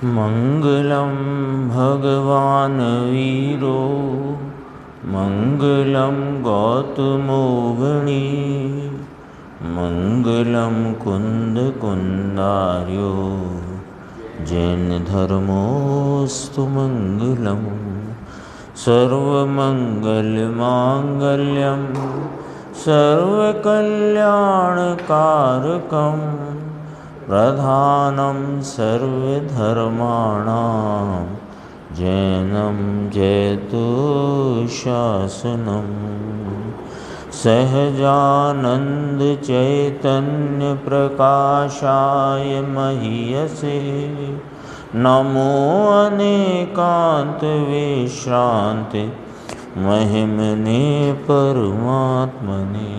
मंगलम भगवान वीरो मंगलम गौतमोगणी मंगलम कुंद कुंदार्यो जैन धर्मोस्तु मंगलम सर्वमंगलमांगल्यम सर्वकल्याणकारकम प्रधानं सर्वधर्माणां जैनं जयतुशासनं सहजानंद चैतन्य प्रकाशाय महीयसे नमो अनेकांत विश्रांत महिमने परमात्मने।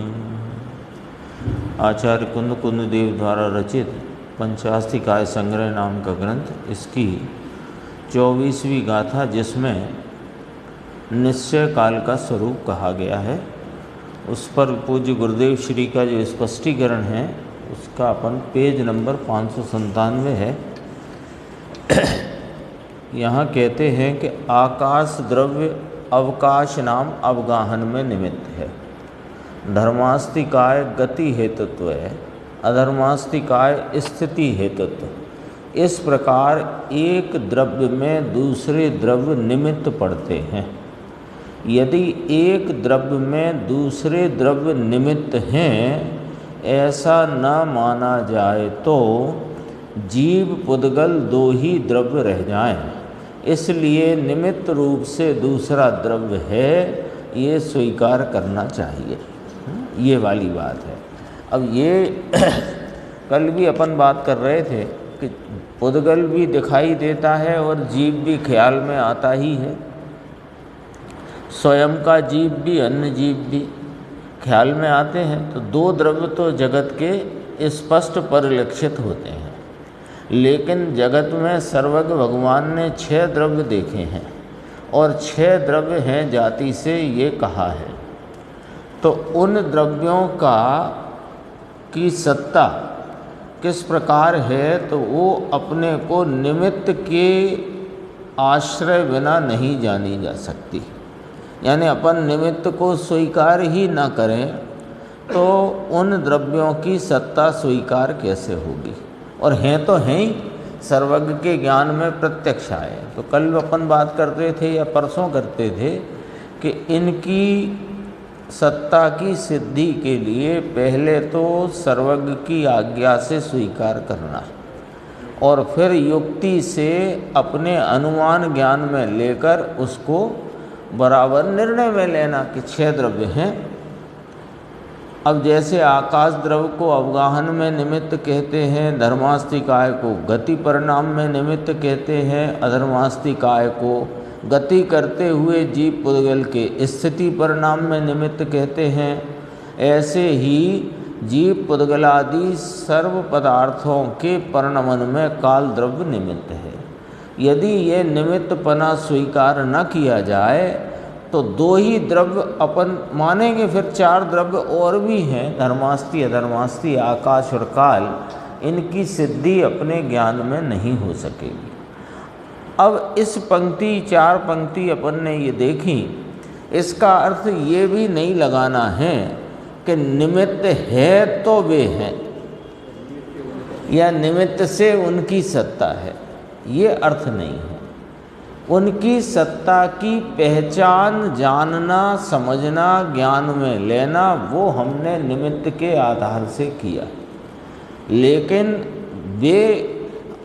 आचार्य कुंद कुंद देव द्वारा रचित पंचास्तिकाय संग्रह नाम का ग्रंथ, इसकी 24वीं गाथा, जिसमें निश्चय काल का स्वरूप कहा गया है, उस पर पूज्य गुरुदेव श्री का जो स्पष्टीकरण है उसका अपन पेज नंबर 597 है। यहाँ कहते हैं कि आकाश द्रव्य अवकाश नाम अवगाहन में निमित्त है। धर्मास्तिकाय गति हेतुत्व है, अधर्मास्तिकाय स्थिति हेतुत्व। इस प्रकार एक द्रव्य में दूसरे द्रव्य निमित्त पड़ते हैं। यदि एक द्रव्य में दूसरे द्रव्य निमित्त हैं, ऐसा न माना जाए तो जीव पुद्गल दो ही द्रव्य रह जाएं। इसलिए निमित्त रूप से दूसरा द्रव्य है, ये स्वीकार करना चाहिए। ये वाली बात है। अब ये कल भी अपन बात कर रहे थे कि पुद्गल भी दिखाई देता है और जीव भी ख्याल में आता ही है। स्वयं का जीव भी अन्य जीव भी ख्याल में आते हैं। तो दो द्रव्य तो जगत के स्पष्ट परिलक्षित होते हैं, लेकिन जगत में सर्वज्ञ भगवान ने 6 द्रव्य देखे हैं और 6 द्रव्य हैं जाति से, ये कहा है। तो उन द्रव्यों की सत्ता किस प्रकार है, तो वो अपने को निमित्त के आश्रय बिना नहीं जानी जा सकती। यानी अपन निमित्त को स्वीकार ही ना करें तो उन द्रव्यों की सत्ता स्वीकार कैसे होगी। और हैं तो हैं ही, सर्वज्ञ के ज्ञान में प्रत्यक्ष आए। तो कल अपन बात करते थे या परसों करते थे कि इनकी सत्ता की सिद्धि के लिए पहले तो सर्वज्ञ की आज्ञा से स्वीकार करना और फिर युक्ति से अपने अनुमान ज्ञान में लेकर उसको बराबर निर्णय में लेना कि 6 द्रव्य हैं। अब जैसे आकाश द्रव्य को अवगाहन में निमित्त कहते हैं, धर्मास्तिकाय को गति परिणाम में निमित्त कहते हैं, अधर्मास्तिकाय को गति करते हुए जीव पुद्गल के स्थिति परिणाम में निमित्त कहते हैं। ऐसे ही जीव पुद्गलादि सर्व पदार्थों के परिणमन में काल द्रव्य निमित्त है। यदि ये निमित्तपना स्वीकार न किया जाए तो 2 ही द्रव्य अपन मानेंगे, फिर 4 द्रव्य और भी हैं, धर्मास्ति अधर्मास्ति आकाश और काल। इनकी सिद्धि अपने ज्ञान में नहीं हो सकेगी। अब इस पंक्ति 4 पंक्ति अपन ने ये देखी, इसका अर्थ ये भी नहीं लगाना है कि निमित्त है तो वे हैं या निमित्त से उनकी सत्ता है, ये अर्थ नहीं है। उनकी सत्ता की पहचान, जानना, समझना, ज्ञान में लेना, वो हमने निमित्त के आधार से किया। लेकिन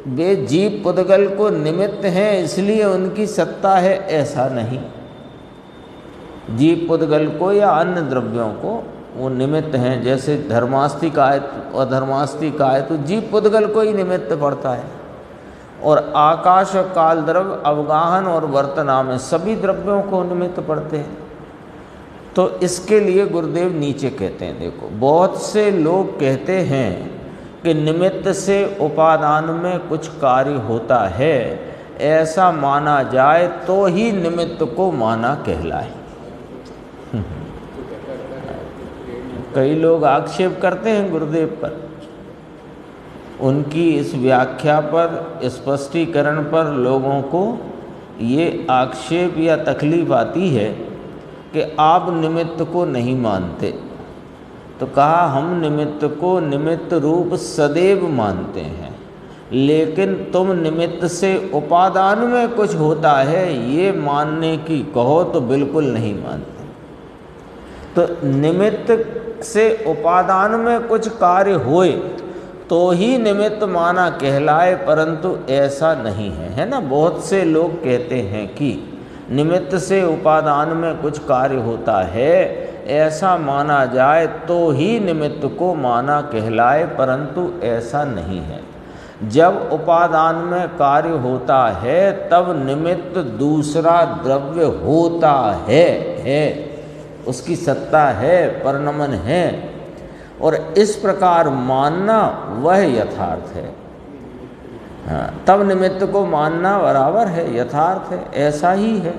वे जीव पुद्गल को निमित्त हैं इसलिए उनकी सत्ता है, ऐसा नहीं। जीव पुद्गल को या अन्य द्रव्यों को वो निमित्त हैं। जैसे धर्मास्तिकाय और अधर्मास्तिकाय तो जीव पुद्गल को ही निमित्त पड़ता है, और आकाश और काल द्रव्य अवगाहन और वर्तना में सभी द्रव्यों को निमित्त पड़ते हैं। तो इसके लिए गुरुदेव नीचे कहते हैं, देखो बहुत से लोग कहते हैं कि निमित्त से उपादान में कुछ कार्य होता है, ऐसा माना जाए तो ही निमित्त को माना कहलाए। कई लोग आक्षेप करते हैं गुरुदेव पर उनकी इस व्याख्या पर, स्पष्टीकरण पर लोगों को ये आक्षेप या तकलीफ आती है कि आप निमित्त को नहीं मानते। तो कहा हम निमित्त को निमित्त रूप सदैव मानते हैं, लेकिन तुम निमित्त से उपादान में कुछ होता है ये मानने की कहो तो बिल्कुल नहीं मानते। तो निमित्त से उपादान में कुछ कार्य होए तो ही निमित्त माना कहलाए, परंतु ऐसा नहीं है, है ना। बहुत से लोग कहते हैं कि निमित्त से उपादान में कुछ कार्य होता है, ऐसा माना जाए तो ही निमित्त को माना कहलाए, परंतु ऐसा नहीं है। जब उपादान में कार्य होता है तब निमित्त दूसरा द्रव्य होता है, उसकी सत्ता है, परिणमन है, और इस प्रकार मानना वह यथार्थ है। हाँ, तब निमित्त को मानना बराबर है, यथार्थ है, ऐसा ही है।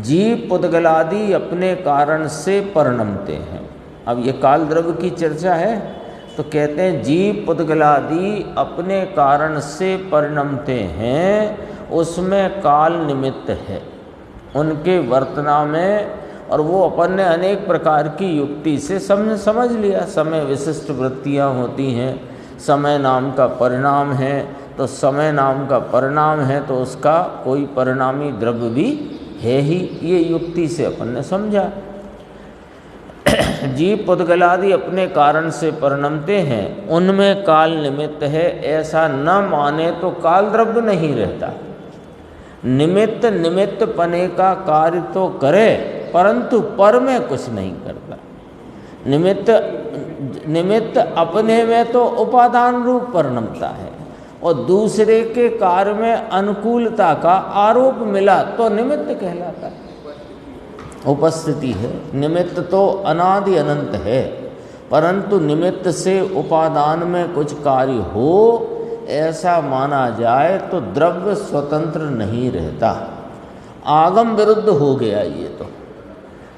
जीव पुद्गलादि अपने कारण से परिणमते हैं। अब ये काल द्रव्य की चर्चा है तो कहते हैं जीव पुद्गलादि अपने कारण से परिणमते हैं, उसमें काल निमित्त है उनके वर्तना में, और वो अपन ने अनेक प्रकार की युक्ति से समझ लिया। समय विशिष्ट वृत्तियाँ होती हैं, समय नाम का परिणाम है, तो समय नाम का परिणाम है तो उसका कोई परिणामी द्रव्य भी है ही, ये युक्ति से अपन ने समझा। जीव पुद्गलादि अपने कारण से परिणमते हैं, उनमें काल निमित्त है, ऐसा न माने तो काल द्रव्य नहीं रहता। निमित्त निमित्त पने का कार्य तो करे, परंतु पर में कुछ नहीं करता। निमित्त अपने में तो उपादान रूप परिणमता है, और दूसरे के कार्य में अनुकूलता का आरोप मिला तो निमित्त कहलाता है। उपस्थिति है, निमित्त तो अनादि अनंत है, परंतु निमित्त से उपादान में कुछ कार्य हो ऐसा माना जाए तो द्रव्य स्वतंत्र नहीं रहता, आगम विरुद्ध हो गया ये तो।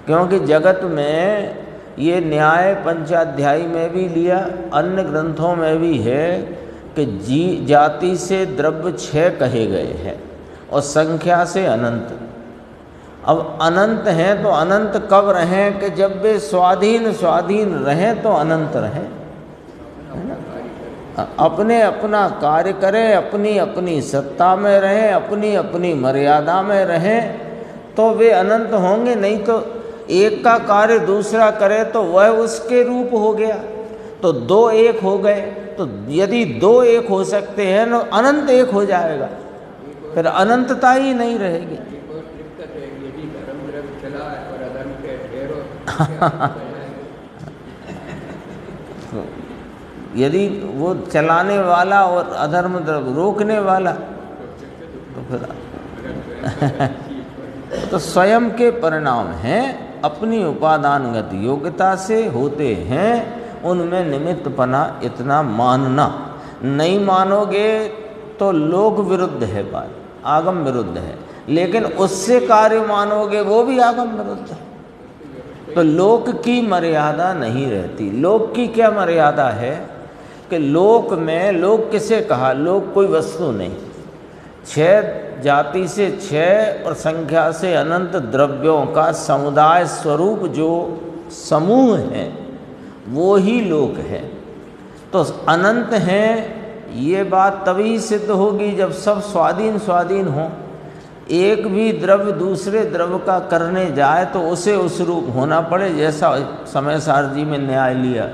क्योंकि जगत में ये न्याय पंचाध्यायी में भी लिया, अन्य ग्रंथों में भी है कि जाति से द्रव्य 6 कहे गए हैं और संख्या से अनंत। अब अनंत हैं तो अनंत कब रहें कि जब वे स्वाधीन रहें तो अनंत रहें, है ना। अपने अपना कार्य करें, अपनी अपनी सत्ता में रहें, अपनी अपनी मर्यादा में रहें तो वे अनंत होंगे। नहीं तो एक का कार्य दूसरा करे तो वह उसके रूप हो गया, तो 2 एक हो गए। तो यदि 2 एक हो सकते हैं तो अनंत एक हो जाएगा, फिर अनंतता ही नहीं रहेगी। यदि वो चलाने वाला और अधर्म द्रव्य रोकने वाला तो फिर तो स्वयं के परिणाम हैं, अपनी उपादानगत योग्यता से होते हैं, उनमें निमित्तपना इतना मानना। नहीं मानोगे तो लोक विरुद्ध है बात, आगम विरुद्ध है, लेकिन उससे कार्य मानोगे वो भी आगम विरुद्ध है। तो लोक की मर्यादा नहीं रहती। लोक की क्या मर्यादा है कि लोक में, लोक किसे कहा, लोक कोई वस्तु नहीं, 6 जाति से 6 और संख्या से अनंत द्रव्यों का समुदाय स्वरूप जो समूह है वो ही लोक है। तो अनंत हैं ये बात तभी सिद्ध होगी जब सब स्वाधीन हो। एक भी द्रव्य दूसरे द्रव्य का करने जाए तो उसे उस रूप होना पड़े। जैसा समय सार जी में न्याय लिया,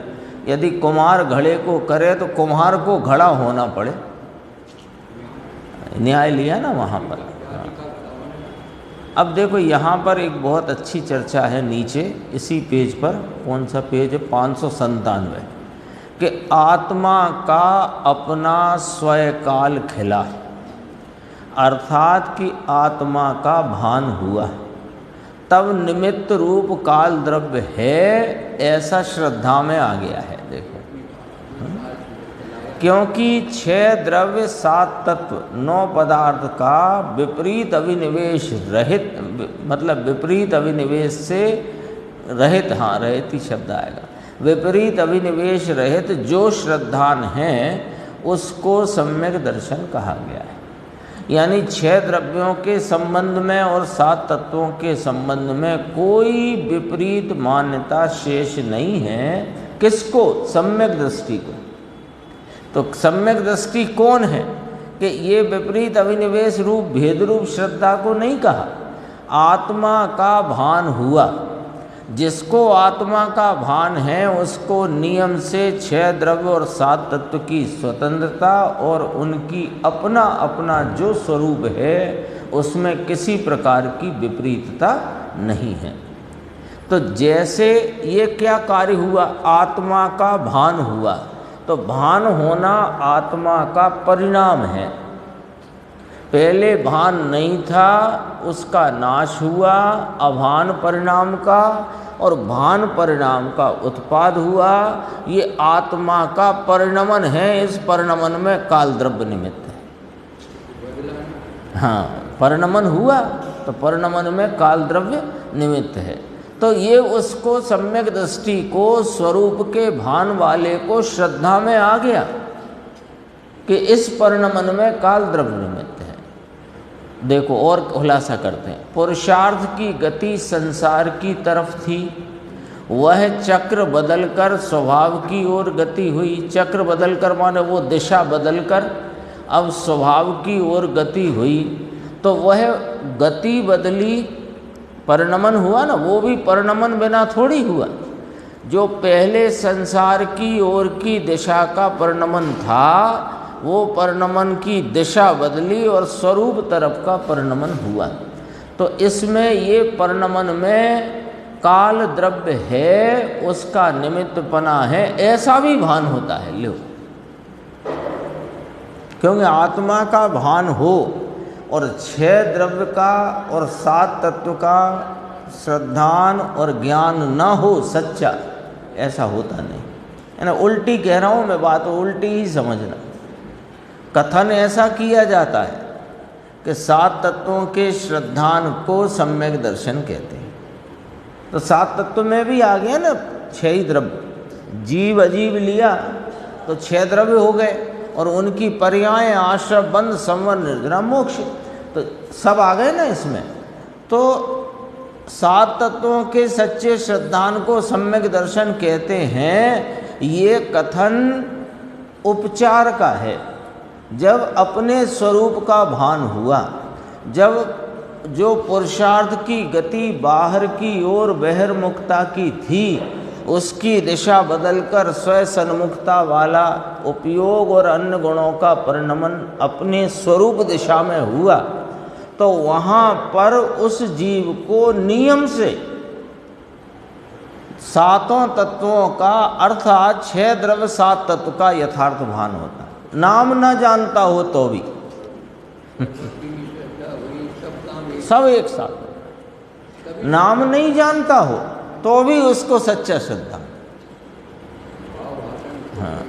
यदि कुम्हार घड़े को करे तो कुम्हार को घड़ा होना पड़े, न्याय लिया ना वहाँ पर। अब देखो यहाँ पर एक बहुत अच्छी चर्चा है नीचे इसी पेज पर, कौन सा पेज है, 597, कि आत्मा का अपना स्वयकाल खिला, अर्थात कि आत्मा का भान हुआ तब निमित्त रूप काल द्रव्य है, ऐसा श्रद्धा में आ गया है। देखो, क्योंकि 6 द्रव्य 7 तत्व 9 पदार्थ का विपरीत अभिनिवेश रहित, मतलब विपरीत अभिनिवेश से रहित, हाँ रहित ही शब्द आएगा, विपरीत अभिनिवेश रहित जो श्रद्धान हैं उसको सम्यक दर्शन कहा गया है। यानी 6 द्रव्यों के संबंध में और 7 तत्वों के संबंध में कोई विपरीत मान्यता शेष नहीं है। किसको? सम्यक दृष्टि को। तो सम्यक दृष्टि कौन है कि ये विपरीत अभिनिवेश रूप भेद रूप श्रद्धा को नहीं कहा, आत्मा का भान हुआ। जिसको आत्मा का भान है उसको नियम से 6 द्रव्य और 7 तत्व की स्वतंत्रता और उनकी अपना अपना जो स्वरूप है उसमें किसी प्रकार की विपरीतता नहीं है। तो जैसे ये क्या कार्य हुआ, आत्मा का भान हुआ, तो भान होना आत्मा का परिणाम है। पहले भान नहीं था, उसका नाश हुआ अभान परिणाम का, और भान परिणाम का उत्पाद हुआ। ये आत्मा का परिणमन है। इस परिणमन में काल द्रव्य निमित्त है। हाँ, परिणमन हुआ तो परिणमन में काल द्रव्य निमित्त है। तो ये उसको सम्यक दृष्टि को, स्वरूप के भान वाले को श्रद्धा में आ गया कि इस परिणमन में काल द्रव्य निमित्त है। देखो और खुलासा करते हैं। पुरुषार्थ की गति संसार की तरफ थी, वह चक्र बदलकर स्वभाव की ओर गति हुई। चक्र बदलकर माने वो दिशा बदलकर अब स्वभाव की ओर गति हुई। तो वह गति बदली, परिणमन हुआ ना, वो भी परिणमन बिना थोड़ी हुआ। जो पहले संसार की ओर की दिशा का परिणमन था, वो परिणमन की दिशा बदली और स्वरूप तरफ का परिणमन हुआ। तो इसमें ये परिणमन में काल द्रव्य है, उसका निमित्तपना है, ऐसा भी भान होता है। लो, क्योंकि आत्मा का भान हो और 6 द्रव्य का और 7 तत्व का श्रद्धान और ज्ञान न हो सच्चा, ऐसा होता नहीं है ना। उल्टी कह रहा हूँ मैं बात, उल्टी ही समझना। कथन ऐसा किया जाता है कि 7 तत्वों के श्रद्धान को सम्यक दर्शन कहते हैं। तो 7 तत्व में भी आ गया ना 6 ही द्रव्य। जीव अजीव लिया तो 6 द्रव्य हो गए, और उनकी पर्याय आश्रय बंध संवर निर्जरा मोक्ष, तो सब आ गए ना इसमें। तो 7 तत्वों के सच्चे श्रद्धान को सम्यक दर्शन कहते हैं। ये कथन उपचार का है। जब अपने स्वरूप का भान हुआ, जब जो पुरुषार्थ की गति बाहर की ओर बहिर्मुखता की थी, उसकी दिशा बदलकर स्वयं सन्मुखता वाला उपयोग और अन्य गुणों का परिणमन अपने स्वरूप दिशा में हुआ, तो वहाँ पर उस जीव को नियम से 7 तत्वों का अर्थात 6 द्रव्य 7 तत्व का यथार्थ भान होता है। नाम न जानता हो तो भी सब एक साथ, नाम नहीं जानता हो तो भी उसको सच्चा श्रद्धा। हाँ,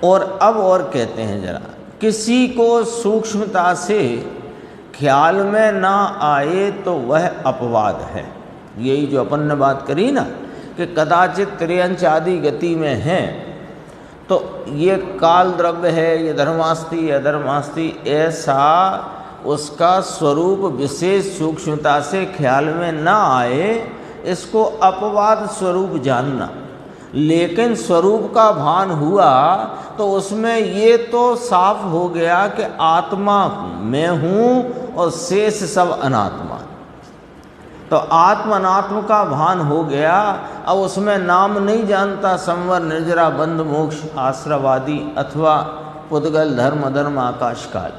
और अब और कहते हैं जरा, किसी को सूक्ष्मता से ख्याल में ना आए तो वह अपवाद है। यही जो अपन ने बात करी ना कि कदाचित त्रियंच आदि गति में है, तो ये काल द्रव्य है, ये धर्मास्ति अधर्मास्ति, ऐसा उसका स्वरूप विशेष सूक्ष्मता से ख्याल में ना आए, इसको अपवाद स्वरूप जानना। लेकिन स्वरूप का भान हुआ तो उसमें ये तो साफ हो गया कि आत्मा मैं हूँ और शेष सब अनात्मा। तो आत्म अनात्म का भान हो गया। अब उसमें नाम नहीं जानता, संवर निर्जरा बंध मोक्ष आश्रवादी अथवा पुद्गल धर्म अधर्म आकाश काल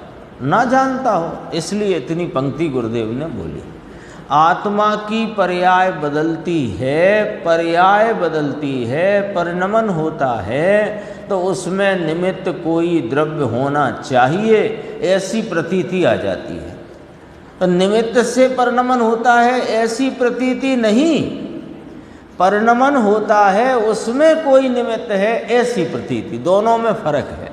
ना जानता हो, इसलिए इतनी पंक्ति गुरुदेव ने बोली। आत्मा की पर्याय बदलती है, पर्याय बदलती है, परिणमन होता है, तो उसमें निमित्त कोई द्रव्य होना चाहिए, ऐसी प्रतीति आ जाती है। तो निमित्त से परिणमन होता है ऐसी प्रतीति नहीं, परिणमन होता है उसमें कोई निमित्त है ऐसी प्रतीति। दोनों में फर्क है।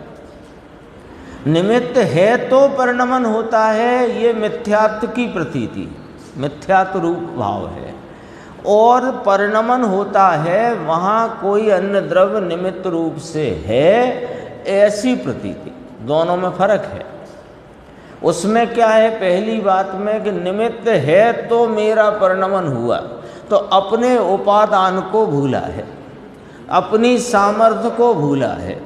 निमित्त है तो परिणमन होता है, ये मिथ्यात्व की प्रतीति, मिथ्यात्व रूप भाव है। और परिणमन होता है वहाँ कोई अन्य द्रव्य निमित्त रूप से है, ऐसी प्रतीति, दोनों में फर्क है। उसमें क्या है, पहली बात में कि निमित्त है तो मेरा परिणमन हुआ, तो अपने उपादान को भूला है, अपनी सामर्थ्य को भूला है,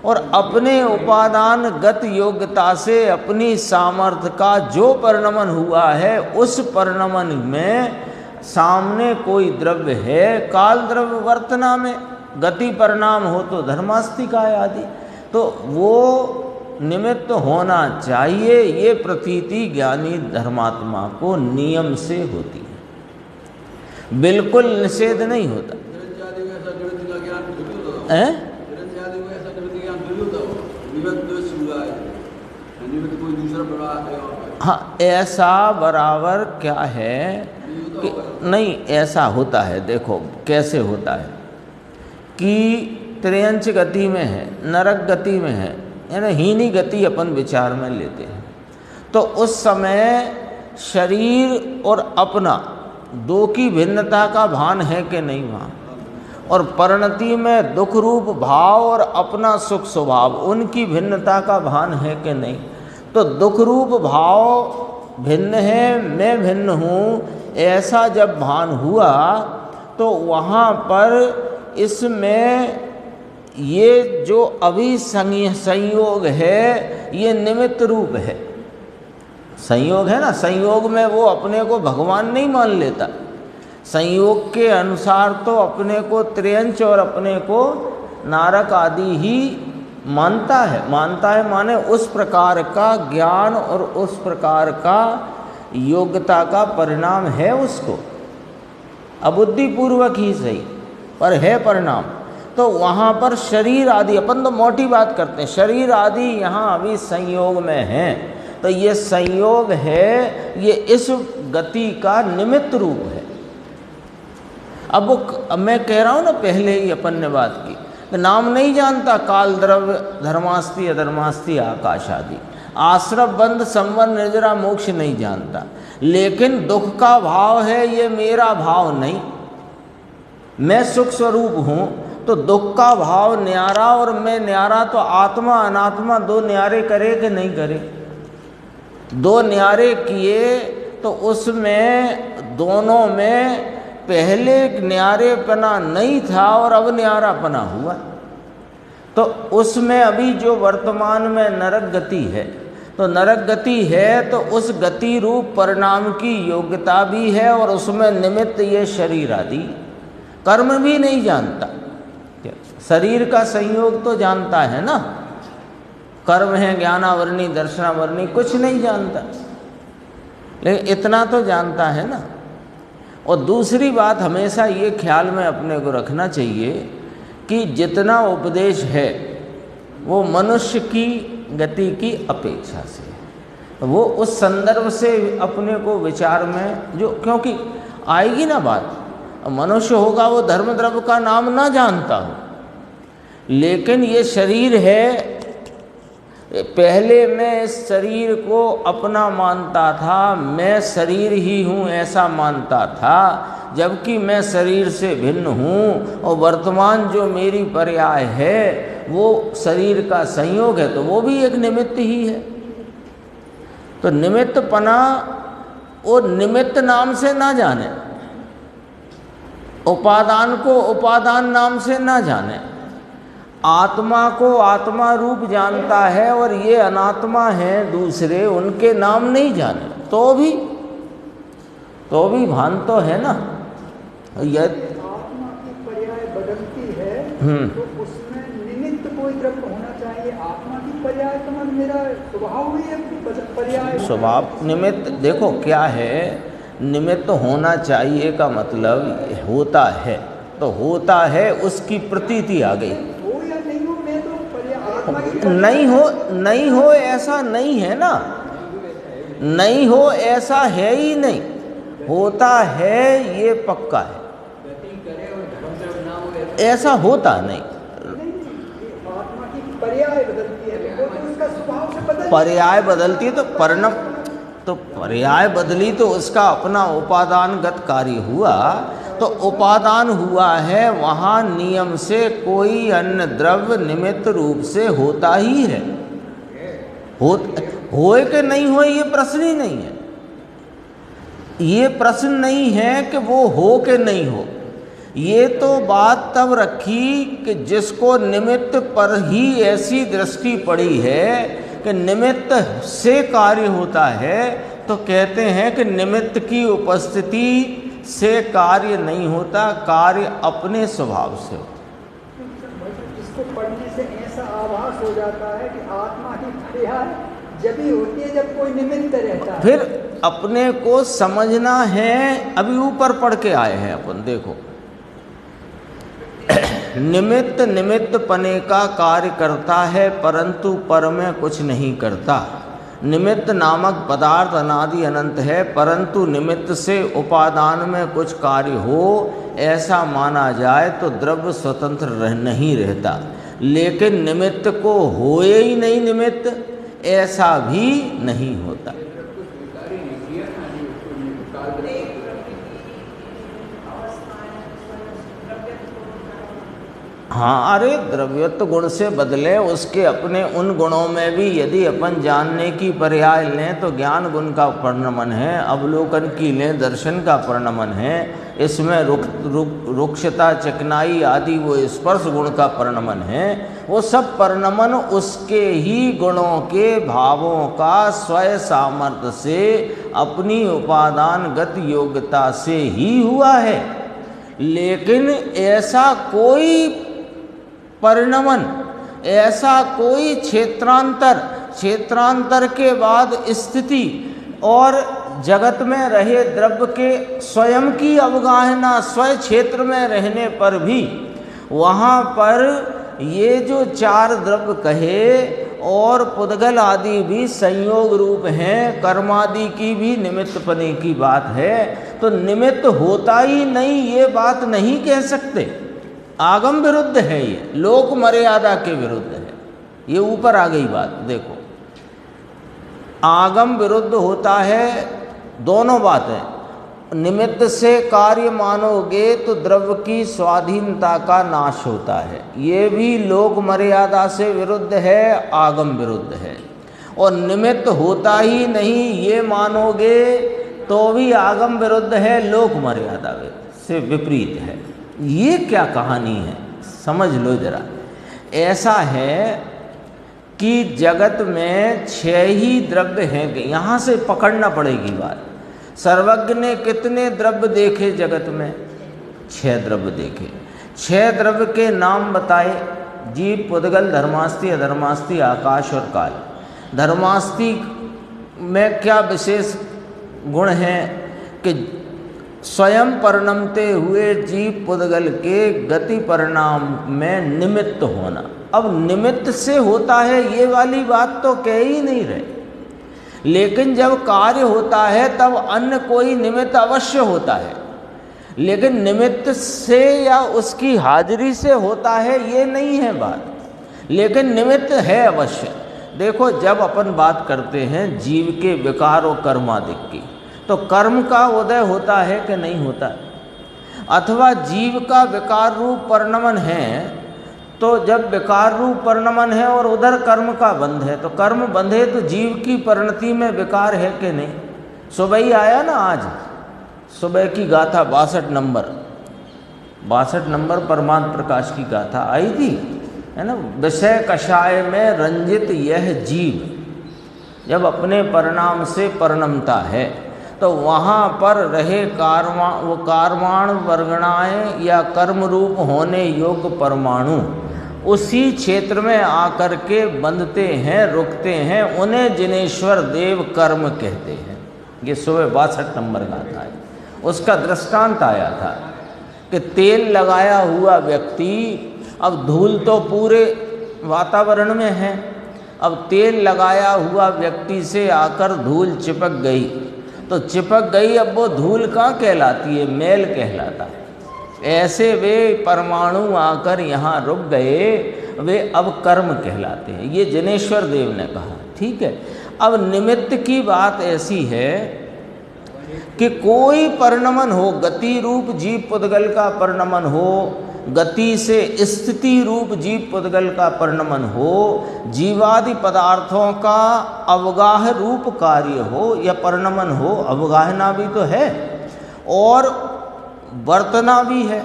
और अपने उपादान गत योग्यता से अपनी सामर्थ्य का जो परिणमन हुआ है, उस परिणमन में सामने कोई द्रव्य है, काल द्रव्य वर्तना में गति परिणाम हो तो धर्मास्तिकाय आदि, तो वो निमित्त होना चाहिए। ये प्रतीति ज्ञानी धर्मात्मा को नियम से होती है, बिल्कुल निषेध नहीं होता है। हाँ, ऐसा बराबर क्या है कि नहीं, ऐसा होता है। देखो कैसे होता है कि त्रियंच गति में है, नरक गति में है, यानी हीनी गति अपन विचार में लेते हैं, तो उस समय शरीर और अपना दो की भिन्नता का भान है कि नहीं वहाँ, और परिणति में दुख रूप भाव और अपना सुख स्वभाव, उनकी भिन्नता का भान है कि नहीं। तो दुख रूप भाव भिन्न है, मैं भिन्न हूँ, ऐसा जब भान हुआ तो वहाँ पर इसमें ये जो अभी संयोग है ये निमित्त रूप है। संयोग है ना, संयोग में वो अपने को भगवान नहीं मान लेता, संयोग के अनुसार तो अपने को त्रियंच और अपने को नारक आदि ही मानता है। मानता है माने उस प्रकार का ज्ञान और उस प्रकार का योग्यता का परिणाम है उसको, अबुद्धिपूर्वक ही सही पर है परिणाम। तो वहाँ पर शरीर आदि, अपन तो मोटी बात करते हैं, शरीर आदि यहाँ अभी संयोग में हैं, तो ये संयोग है, ये इस गति का निमित्त रूप है। अब मैं कह रहा हूँ ना, पहले ही अपन ने बात की, नाम नहीं जानता काल द्रव्य धर्मास्ति अधर्मास्ति आकाश आदि, आश्रव बंध संवर निर्जरा मोक्ष नहीं जानता, लेकिन दुख का भाव है, ये मेरा भाव नहीं, मैं सुख स्वरूप हूँ, तो दुख का भाव न्यारा और मैं न्यारा, तो आत्मा अनात्मा दो न्यारे करे कि नहीं करे, दो न्यारे किए तो उसमें दोनों में पहले न्यारेपना नहीं था और अब न्यारापना हुआ, तो उसमें अभी जो वर्तमान में नरक गति है, तो नरक गति है तो उस गति रूप परिणाम की योग्यता भी है, और उसमें निमित्त ये शरीर आदि कर्म भी नहीं जानता। शरीर का संयोग तो जानता है ना, कर्म है ज्ञानावरणी दर्शनावरणी, कुछ नहीं जानता, लेकिन इतना तो जानता है ना। और दूसरी बात हमेशा ये ख्याल में अपने को रखना चाहिए कि जितना उपदेश है वो मनुष्य की गति की अपेक्षा से है, वो उस संदर्भ से अपने को विचार में जो, क्योंकि आएगी ना बात, मनुष्य होगा वो धर्म द्रव्य का नाम ना जानता हो, लेकिन ये शरीर है, पहले मैं इस शरीर को अपना मानता था, मैं शरीर ही हूँ ऐसा मानता था, जबकि मैं शरीर से भिन्न हूँ, और वर्तमान जो मेरी पर्याय है वो शरीर का संयोग है, तो वो भी एक निमित्त ही है। तो निमित्तपना वो निमित्त नाम से ना जाने, उपादान को उपादान नाम से ना जाने, आत्मा को आत्मा रूप जानता है, और ये अनात्मा हैं दूसरे, उनके नाम नहीं जाने, तो भी भान तो है ना। यह आत्मा की पर्याय बदलती है तो उसमें निमित्त कोई द्रव्य होना चाहिए। आत्मा की पर्याय तो मन मेरा स्वभाव ही है, पर्याय स्वभाव निमित्त। देखो क्या है, निमित्त होना चाहिए का मतलब होता है, तो होता है उसकी प्रतीति आ गई, नहीं हो ऐसा नहीं है ना, नहीं हो ऐसा है ही नहीं, होता है ये पक्का है, ऐसा होता नहीं। पर्याय बदलती है तो पर्याय बदली तो उसका अपना उपादानगत कार्य हुआ, तो उपादान हुआ है, वहाँ नियम से कोई अन्य द्रव्य निमित्त रूप से होता ही है। होए कि नहीं होए ये प्रश्न ही नहीं है। ये प्रश्न नहीं है कि वो हो कि नहीं हो। ये तो बात तब रखी कि जिसको निमित्त पर ही ऐसी दृष्टि पड़ी है कि निमित्त से कार्य होता है, तो कहते हैं कि निमित्त की उपस्थिति से कार्य नहीं होता, कार्य अपने स्वभाव से होता। इसको पढ़ने से ऐसा आभास हो जाता है कि आत्मा की पर्याय जब ही होती है जब कोई निमित्त रहता है। फिर अपने को समझना है। अभी ऊपर पढ़ के आए हैं अपन, देखो निमित्त निमित्त पने का कार्य करता है परंतु पर में कुछ नहीं करता। निमित्त नामक पदार्थ अनादि अनंत है, परंतु निमित्त से उपादान में कुछ कार्य हो ऐसा माना जाए तो द्रव्य स्वतंत्र नहीं रहता। लेकिन निमित्त को होए ही नहीं निमित्त, ऐसा भी नहीं होता। हाँ, अरे द्रव्यत्व गुण से बदले उसके अपने उन गुणों में भी यदि अपन जानने की पर्याय लें तो ज्ञान गुण का परिणमन है, अवलोकन की लें दर्शन का परिणमन है, इसमें रुक्षता चिकनाई आदि वो स्पर्श गुण का परिणमन है। वो सब परिणमन उसके ही गुणों के भावों का स्वयं सामर्थ्य से अपनी उपादानगत योग्यता से ही हुआ है। लेकिन ऐसा कोई परिणमन, ऐसा कोई क्षेत्रांतर के बाद स्थिति और जगत में रहे द्रव्य के स्वयं की अवगाहना स्वयं क्षेत्र में रहने पर भी वहाँ पर ये जो चार द्रव्य कहे और पुद्गल आदि भी संयोग रूप हैं, कर्मादि की भी निमित्त पने की बात है, तो निमित्त होता ही नहीं ये बात नहीं कह सकते। आगम विरुद्ध है, ये लोक मर्यादा के विरुद्ध है। ये ऊपर आ गई बात, देखो आगम विरुद्ध होता है। दोनों बातें, निमित्त से कार्य मानोगे तो द्रव्य की स्वाधीनता का नाश होता है, ये भी लोक मर्यादा से विरुद्ध है, आगम विरुद्ध है। और निमित्त होता ही नहीं ये मानोगे तो भी आगम विरुद्ध है, लोक मर्यादा से विपरीत है। ये क्या कहानी है समझ लो जरा। ऐसा है कि जगत में 6 ही द्रव्य हैं, यहाँ से पकड़ना पड़ेगी बात। सर्वज्ञ ने कितने द्रव्य देखे जगत में? 6 द्रव्य देखे। 6 द्रव्य के नाम बताए, जीव, पुद्गल, धर्मास्ति, अधर्मास्ति, आकाश और काल। धर्मास्ति में क्या विशेष गुण हैं कि स्वयं परिणमते हुए जीव पुद्गल के गति परिणाम में निमित्त होना। अब निमित्त से होता है ये वाली बात तो कह ही नहीं रहे, लेकिन जब कार्य होता है तब अन्य कोई निमित्त अवश्य होता है। लेकिन निमित्त से या उसकी हाजिरी से होता है ये नहीं है बात, लेकिन निमित्त है अवश्य। देखो जब अपन बात करते हैं जीव के विकार और कर्मादि की, तो कर्म का उदय होता है कि नहीं होता, अथवा जीव का विकार रूप परिणमन है, तो जब विकार रूप परिणमन है और उधर कर्म का बंध है, तो कर्म बंधे तो जीव की परिणति में विकार है कि नहीं। सुबह ही आया ना, आज सुबह की गाथा 62 नंबर परमात्म प्रकाश की गाथा आई थी, है ना। विषय कषाय में रंजित यह जीव जब अपने परिणाम से परिणमता है, तो वहाँ पर रहे कार्माण वर्गणाएँ या कर्म रूप होने योग्य परमाणु उसी क्षेत्र में आकर के बंधते हैं, रुकते हैं, उन्हें जिनेश्वर देव कर्म कहते हैं। ये सुबह 62 नंबर गाथा है। उसका दृष्टांत आया था कि तेल लगाया हुआ व्यक्ति, अब धूल तो पूरे वातावरण में है, अब तेल लगाया हुआ व्यक्ति से आकर धूल चिपक गई, तो चिपक गई, अब वो धूल कहाँ कहलाती है? मैल कहलाता है। ऐसे वे परमाणु आकर यहाँ रुक गए, वे अब कर्म कहलाते हैं। ये जिनेश्वर देव ने कहा, ठीक है। अब निमित्त की बात ऐसी है कि कोई परिणमन हो, गति रूप जीव पुद्गल का परिणमन हो, गति से स्थिति रूप जीव पुद्गल का परिणमन हो, जीवादि पदार्थों का अवगाह रूप कार्य हो या परिणमन हो, अवगाहना भी तो है और वर्तना भी है,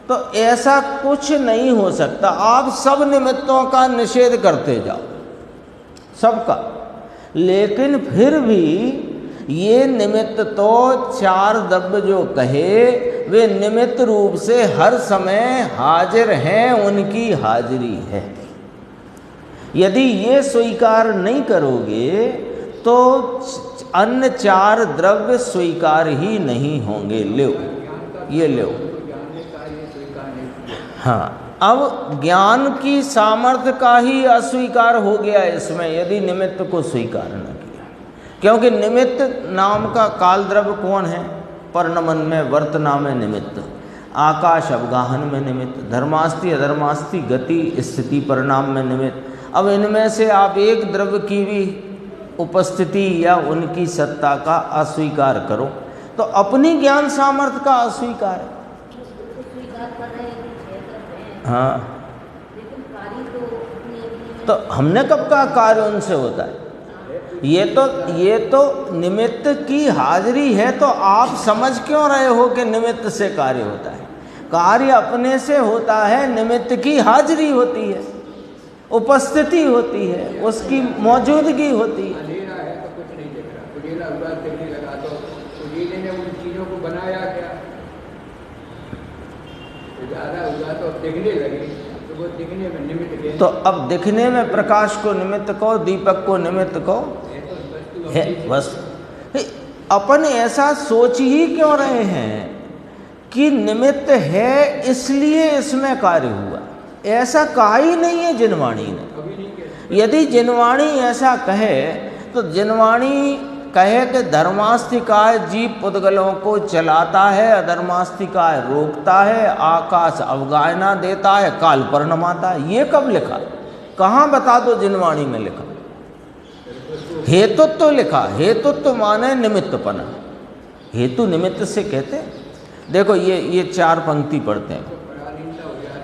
तो ऐसा कुछ नहीं हो सकता। आप सब निमित्तों का निषेध करते जाओ, सबका, लेकिन फिर भी ये निमित्त तो चार द्रव्य जो कहे वे निमित्त रूप से हर समय हाजिर हैं, उनकी हाजिरी है। यदि ये स्वीकार नहीं करोगे तो अन्य चार द्रव्य स्वीकार ही नहीं होंगे। लो ये लो। हाँ, अब ज्ञान की सामर्थ्य का ही अस्वीकार हो गया इसमें यदि निमित्त को स्वीकार न किया, क्योंकि निमित्त नाम का काल द्रव्य कौन है? परिणमन में वर्तना में निमित्त, आकाश अवगाहन में निमित्त, धर्मास्ति अधर्मास्ति गति स्थिति परिणाम में निमित्त। अब इनमें से आप एक द्रव्य की भी उपस्थिति या उनकी सत्ता का अस्वीकार करो तो अपनी ज्ञान सामर्थ्य का अस्वीकार है। हाँ, तो हमने कब कहा कार्य उनसे होता है? ये तो निमित्त की हाजिरी है, तो आप समझ क्यों रहे हो कि निमित्त से कार्य होता है? कार्य अपने से होता है, निमित्त की हाजिरी होती है, उपस्थिति होती है, उसकी मौजूदगी होती है। अंधेरा है तो कुछ नहीं दिख रहा, उजेला हुआ दिखने लगा, तो उजेले ने उन चीज़ों को बनाया क्या? ज़्यादा हुआ तो दिखने लगे, तो वो दिखने में निमित्त गए। तो अब दिखने में प्रकाश को निमित्त कहो, दीपक को निमित्त कहो, है बस। अपन ऐसा सोच ही क्यों रहे हैं कि निमित्त है इसलिए इसमें कार्य हुआ? ऐसा कहा ही नहीं है जिनवाणी ने। यदि जिनवाणी ऐसा कहे तो जिनवाणी कहे कि धर्मास्तिकाय जीव पुद्गलों को चलाता है, अधर्मास्तिकाय रोकता है, आकाश अवगाहना देता है, काल परिणमाता है। ये कब लिखा? कहाँ बता दो जिनवाणी में लिखा? हेतुत्व तो लिखा। हेतुत्व माने निमित्तपना। हेतु निमित्त से कहते। देखो ये चार पंक्ति पढ़ते हैं।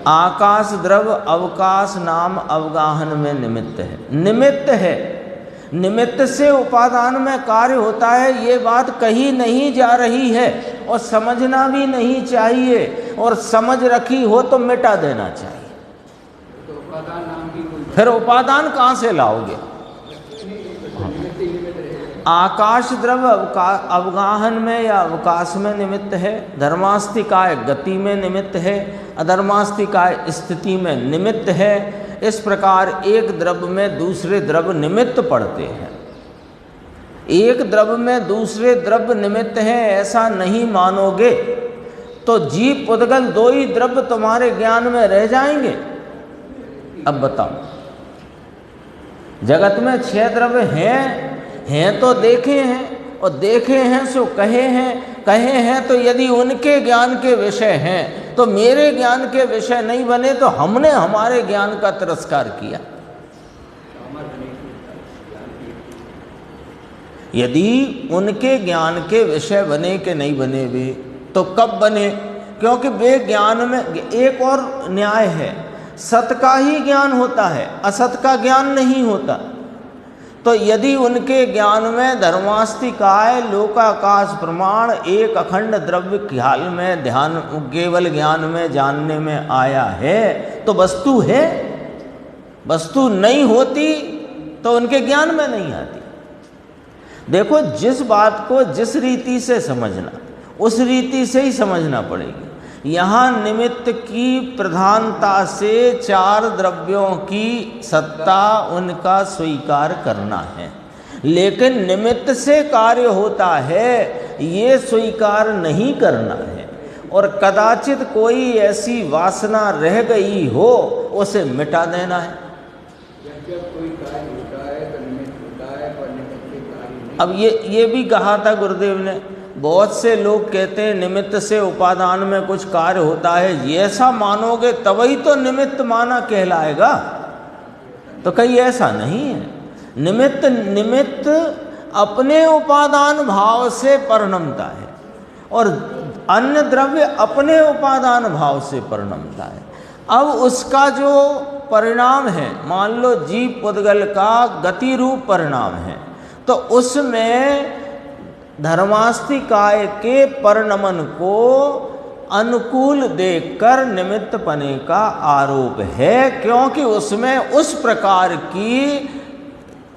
आकाश द्रव अवकाश नाम अवगाहन में निमित्त है। निमित्त है, निमित्त से उपादान में कार्य होता है, ये बात कही नहीं जा रही है और समझना भी नहीं चाहिए, और समझ रखी हो तो मिटा देना चाहिए। फिर उपादान कहाँ से लाओगे? आकाश द्रव अवगाहन में या अवकाश में निमित्त है, धर्मास्तिकाय गति में निमित्त है, अधर्मास्तिकाय स्थिति में निमित्त है। इस प्रकार एक द्रव्य में दूसरे द्रव्य निमित्त पड़ते हैं। एक द्रव्य में दूसरे द्रव्य निमित्त हैं ऐसा नहीं मानोगे तो जीव पुद्गल दो ही द्रव्य तुम्हारे ज्ञान में रह जाएंगे। अब बताओ, जगत में 6 द्रव्य हैं तो देखे हैं, और देखे हैं सो कहे हैं तो यदि उनके ज्ञान के विषय हैं तो मेरे ज्ञान के विषय नहीं बने तो हमने हमारे ज्ञान का तिरस्कार किया। यदि उनके ज्ञान के विषय बने कि नहीं बने वे, तो कब बने? क्योंकि वे ज्ञान में एक और न्याय है, सत का ही ज्ञान होता है, असत का ज्ञान नहीं होता। तो यदि उनके ज्ञान में धर्मास्तिकाय लोकाकाश प्रमाण एक अखंड द्रव्य ख्याल में ध्यान केवल ज्ञान में जानने में आया है तो वस्तु है। वस्तु नहीं होती तो उनके ज्ञान में नहीं आती। देखो, जिस बात को जिस रीति से समझना उस रीति से ही समझना पड़ेगी। यहाँ निमित्त की प्रधानता से 4 द्रव्यों की सत्ता उनका स्वीकार करना है, लेकिन निमित्त से कार्य होता है ये स्वीकार नहीं करना है। और कदाचित कोई ऐसी वासना रह गई हो उसे मिटा देना है। जब कोई कार्य होता है तो निमित्त होता है, पर निमित्त से कार्य नहीं। अब ये भी कहा था गुरुदेव ने, बहुत से लोग कहते हैं निमित्त से उपादान में कुछ कार्य होता है, ये ऐसा मानोगे तभी तो निमित्त माना कहलाएगा। तो कहीं ऐसा नहीं है। निमित्त अपने उपादान भाव से परिणमता है और अन्य द्रव्य अपने उपादान भाव से परिणमता है। अब उसका जो परिणाम है, मान लो जीव पुद्गल का गति रूप परिणाम है, तो उसमें धर्मास्तिकाय के परिणमन को अनुकूल देखकर निमित्त पने का आरोप है, क्योंकि उसमें उस प्रकार की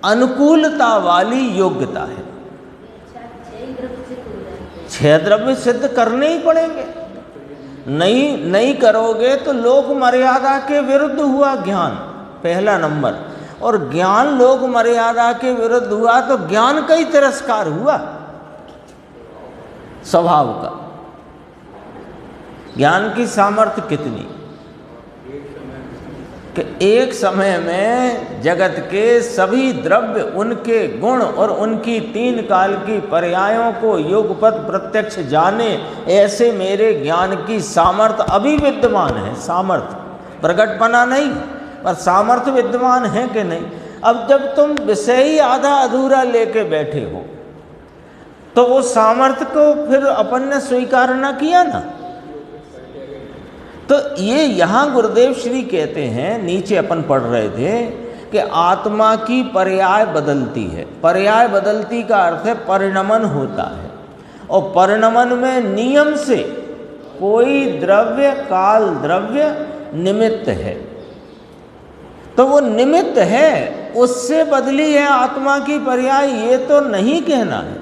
अनुकूलता वाली योग्यता है। 6 द्रव्य सिद्ध करने ही पड़ेंगे, नहीं करोगे तो लोक मर्यादा के विरुद्ध हुआ ज्ञान, पहला नंबर। और ज्ञान लोक मर्यादा के विरुद्ध हुआ तो ज्ञान का ही तिरस्कार हुआ स्वभाव का। ज्ञान की सामर्थ्य कितनी कि एक समय में जगत के सभी द्रव्य, उनके गुण और उनकी 3 काल की पर्यायों को युगपत प्रत्यक्ष जाने, ऐसे मेरे ज्ञान की सामर्थ्य अभी विद्यमान है। सामर्थ्य, प्रकटपना नहीं, पर सामर्थ्य विद्यमान है कि नहीं। अब जब तुम विषय ही आधा अधूरा लेके बैठे हो तो वो सामर्थ्य को फिर अपन ने स्वीकार न किया ना। तो ये यहाँ गुरुदेव श्री कहते हैं, नीचे अपन पढ़ रहे थे कि आत्मा की पर्याय बदलती है। पर्याय बदलती का अर्थ है परिणमन होता है, और परिणमन में नियम से कोई द्रव्य काल द्रव्य निमित्त है, तो वो निमित्त है, उससे बदली है आत्मा की पर्याय। ये तो नहीं कहना है,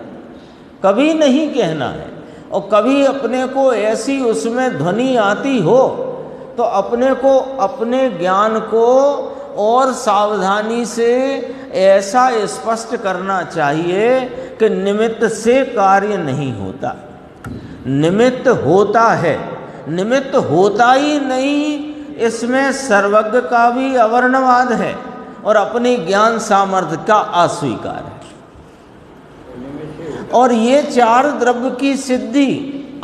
कभी नहीं कहना है। और कभी अपने को ऐसी उसमें ध्वनि आती हो तो अपने को अपने ज्ञान को और सावधानी से ऐसा स्पष्ट करना चाहिए कि निमित्त से कार्य नहीं होता, निमित्त होता है। निमित्त होता ही नहीं, इसमें सर्वज्ञ का भी अवर्णवाद है और अपनी ज्ञान सामर्थ्य का अस्वीकार है। और ये 4 द्रव्य की सिद्धि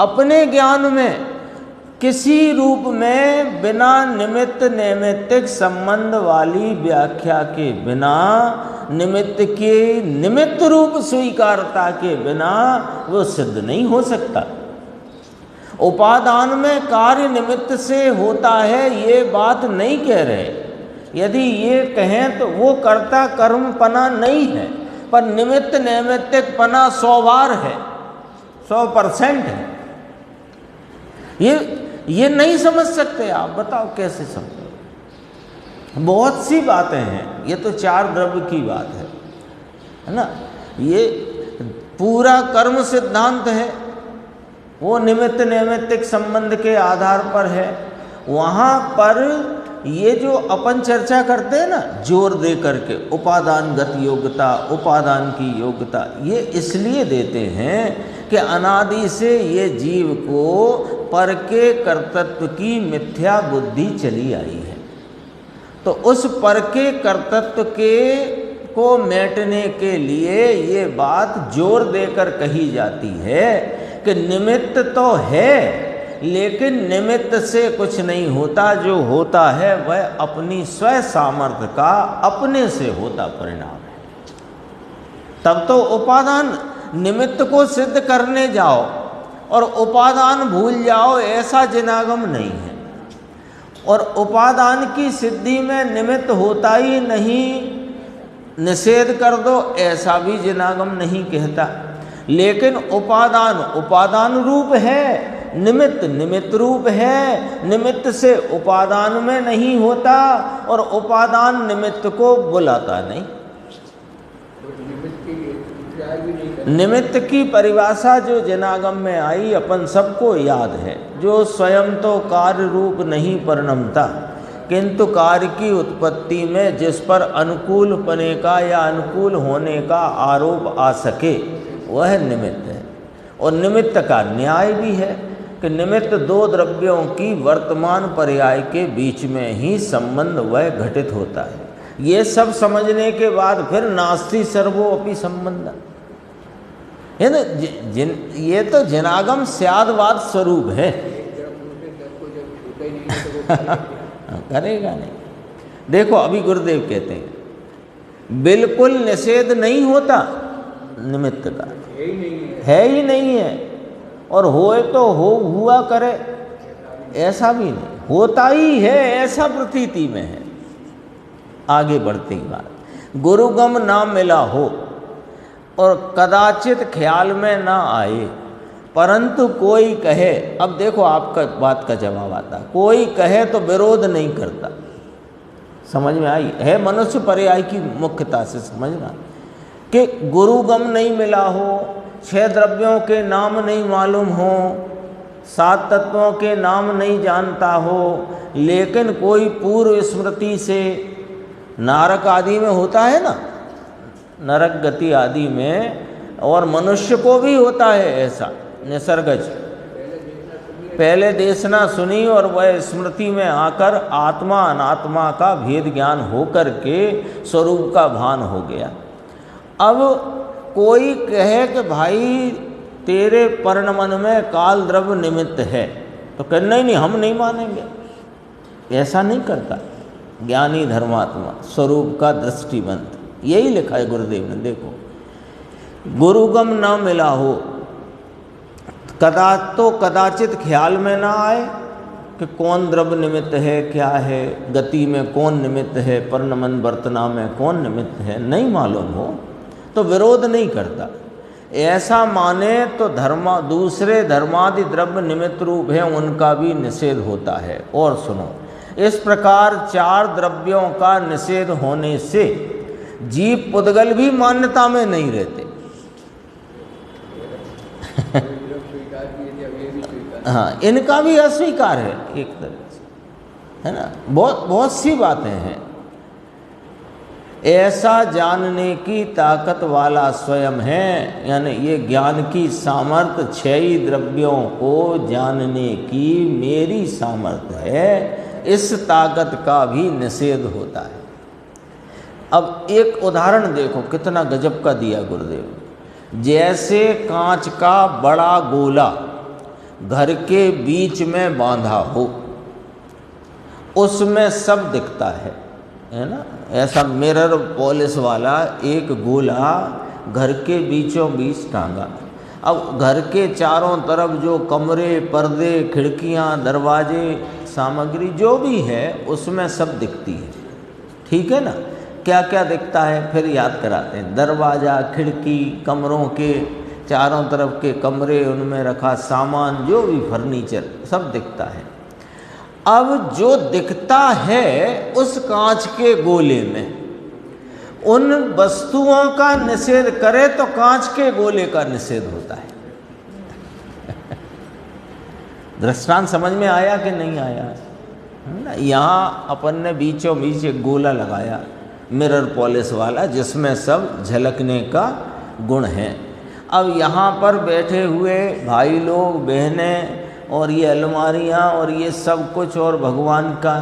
अपने ज्ञान में किसी रूप में बिना निमित्त नैमित्तिक संबंध वाली व्याख्या के बिना, निमित्त के निमित्त रूप स्वीकारता के बिना वो सिद्ध नहीं हो सकता। उपादान में कार्य निमित्त से होता है, ये बात नहीं कह रहे। यदि ये कहें तो वो कर्ता कर्म पना नहीं है, पर निमित्त नैमित्तिक पना 100 बार है, 100% है। ये नहीं समझ सकते आप, बताओ कैसे समझो? बहुत सी बातें हैं, ये तो 4 द्रव्य की बात है ना। ये पूरा कर्म सिद्धांत है, वो निमित्त नैमित्तिक संबंध के आधार पर है। वहाँ पर ये जो अपन चर्चा करते हैं ना, जोर दे करके उपादानगत योग्यता, उपादान की योग्यता, ये इसलिए देते हैं कि अनादि से ये जीव को पर के कर्तृत्व की मिथ्या बुद्धि चली आई है। तो उस पर के कर्तृत्व के को मेटने के लिए ये बात जोर देकर कही जाती है कि निमित्त तो है, लेकिन निमित्त से कुछ नहीं होता। जो होता है वह अपनी स्वयं सामर्थ्य का अपने से होता परिणाम है। तब तो उपादान निमित्त को सिद्ध करने जाओ और उपादान भूल जाओ, ऐसा जिनागम नहीं है। और उपादान की सिद्धि में निमित्त होता ही नहीं, निषेध कर दो, ऐसा भी जिनागम नहीं कहता। लेकिन उपादान उपादान रूप है, निमित्त निमित्त रूप है। निमित्त से उपादान में नहीं होता और उपादान निमित्त को बुलाता नहीं। निमित्त की परिभाषा जो जनागम में आई अपन सबको याद है, जो स्वयं तो कार्य रूप नहीं परिणमता, किंतु कार्य की उत्पत्ति में जिस पर अनुकूल पने का या अनुकूल होने का आरोप आ सके, वह निमित्त है। और निमित्त का न्याय भी है कि निमित्त 2 द्रव्यों की वर्तमान पर्याय के बीच में ही संबंध वह घटित होता है। ये सब समझने के बाद फिर नास्ति सर्वोपि संबंध है ना। ये तो जनागम स्यादवाद स्वरूप है। करेगा नहीं। देखो अभी गुरुदेव कहते हैं बिल्कुल निषेध नहीं होता, निमित्त का, है ही नहीं है। है ही नहीं है। और होए तो हुआ करे, ऐसा भी नहीं, होता ही है ऐसा प्रतीति में है। आगे बढ़ती बात, गुरुगम ना मिला हो और कदाचित ख्याल में ना आए, परंतु कोई कहे, अब देखो आपका बात का जवाब आता, कोई कहे तो विरोध नहीं करता। समझ में आई है मनुष्य पर्याय की मुख्यता से समझना कि गुरुगम नहीं मिला हो, 6 द्रव्यों के नाम नहीं मालूम हो, 7 तत्वों के नाम नहीं जानता हो, लेकिन कोई पूर्व स्मृति से नरक आदि में होता है ना, नरक गति आदि में, और मनुष्य को भी होता है ऐसा निसर्गज, पहले देशना सुनी और वह स्मृति में आकर आत्मा अनात्मा का भेद ज्ञान होकर के स्वरूप का भान हो गया। अब कोई कहे कि भाई तेरे परिणमन में काल द्रव्य निमित्त है, तो कहना नहीं, हम नहीं मानेंगे, ऐसा नहीं करता ज्ञानी धर्मात्मा स्वरूप का दृष्टिवंत। यही लिखा है गुरुदेव ने, देखो गुरुगम न मिला हो, कदाचित ख्याल में ना आए कि कौन द्रव्य निमित्त है, क्या है, गति में कौन निमित्त है, परिणमन वर्तना में कौन निमित्त है, नहीं मालूम हो तो विरोध नहीं करता। ऐसा माने तो दूसरे धर्मादि द्रव्य निमित्त रूप है उनका भी निषेध होता है। और सुनो, इस प्रकार 4 द्रव्यों का निषेध होने से जीव पुद्गल भी मान्यता में नहीं रहते। हाँ, इनका भी अस्वीकार है एक तरह से, है ना। बहुत सी बातें हैं। ऐसा जानने की ताकत वाला स्वयं है, यानी ये ज्ञान की सामर्थ्य 6 ही द्रव्यों को जानने की मेरी सामर्थ्य है, इस ताकत का भी निषेध होता है। अब एक उदाहरण देखो कितना गजब का दिया गुरुदेव। जैसे कांच का बड़ा गोला घर के बीच में बांधा हो, उसमें सब दिखता है ना। ऐसा मिरर पॉलिश वाला एक गोला घर के बीचों बीच टांगा। अब घर के चारों तरफ जो कमरे, पर्दे, खिड़कियां, दरवाजे, सामग्री जो भी है उसमें सब दिखती है, ठीक है ना। क्या क्या दिखता है फिर याद कराते हैं। दरवाज़ा, खिड़की, कमरों के चारों तरफ के कमरे, उनमें रखा सामान, जो भी फर्नीचर, सब दिखता है। अब जो दिखता है उस कांच के गोले में, उन वस्तुओं का निषेध करे तो कांच के गोले का निषेध होता है। दृष्टांत समझ में आया कि नहीं आया? यहाँ अपन ने बीचों बीच एक गोला लगाया मिरर पॉलिश वाला, जिसमें सब झलकने का गुण है। अब यहाँ पर बैठे हुए भाई लोग, बहनें, और ये अलमारियाँ और ये सब कुछ, और भगवान का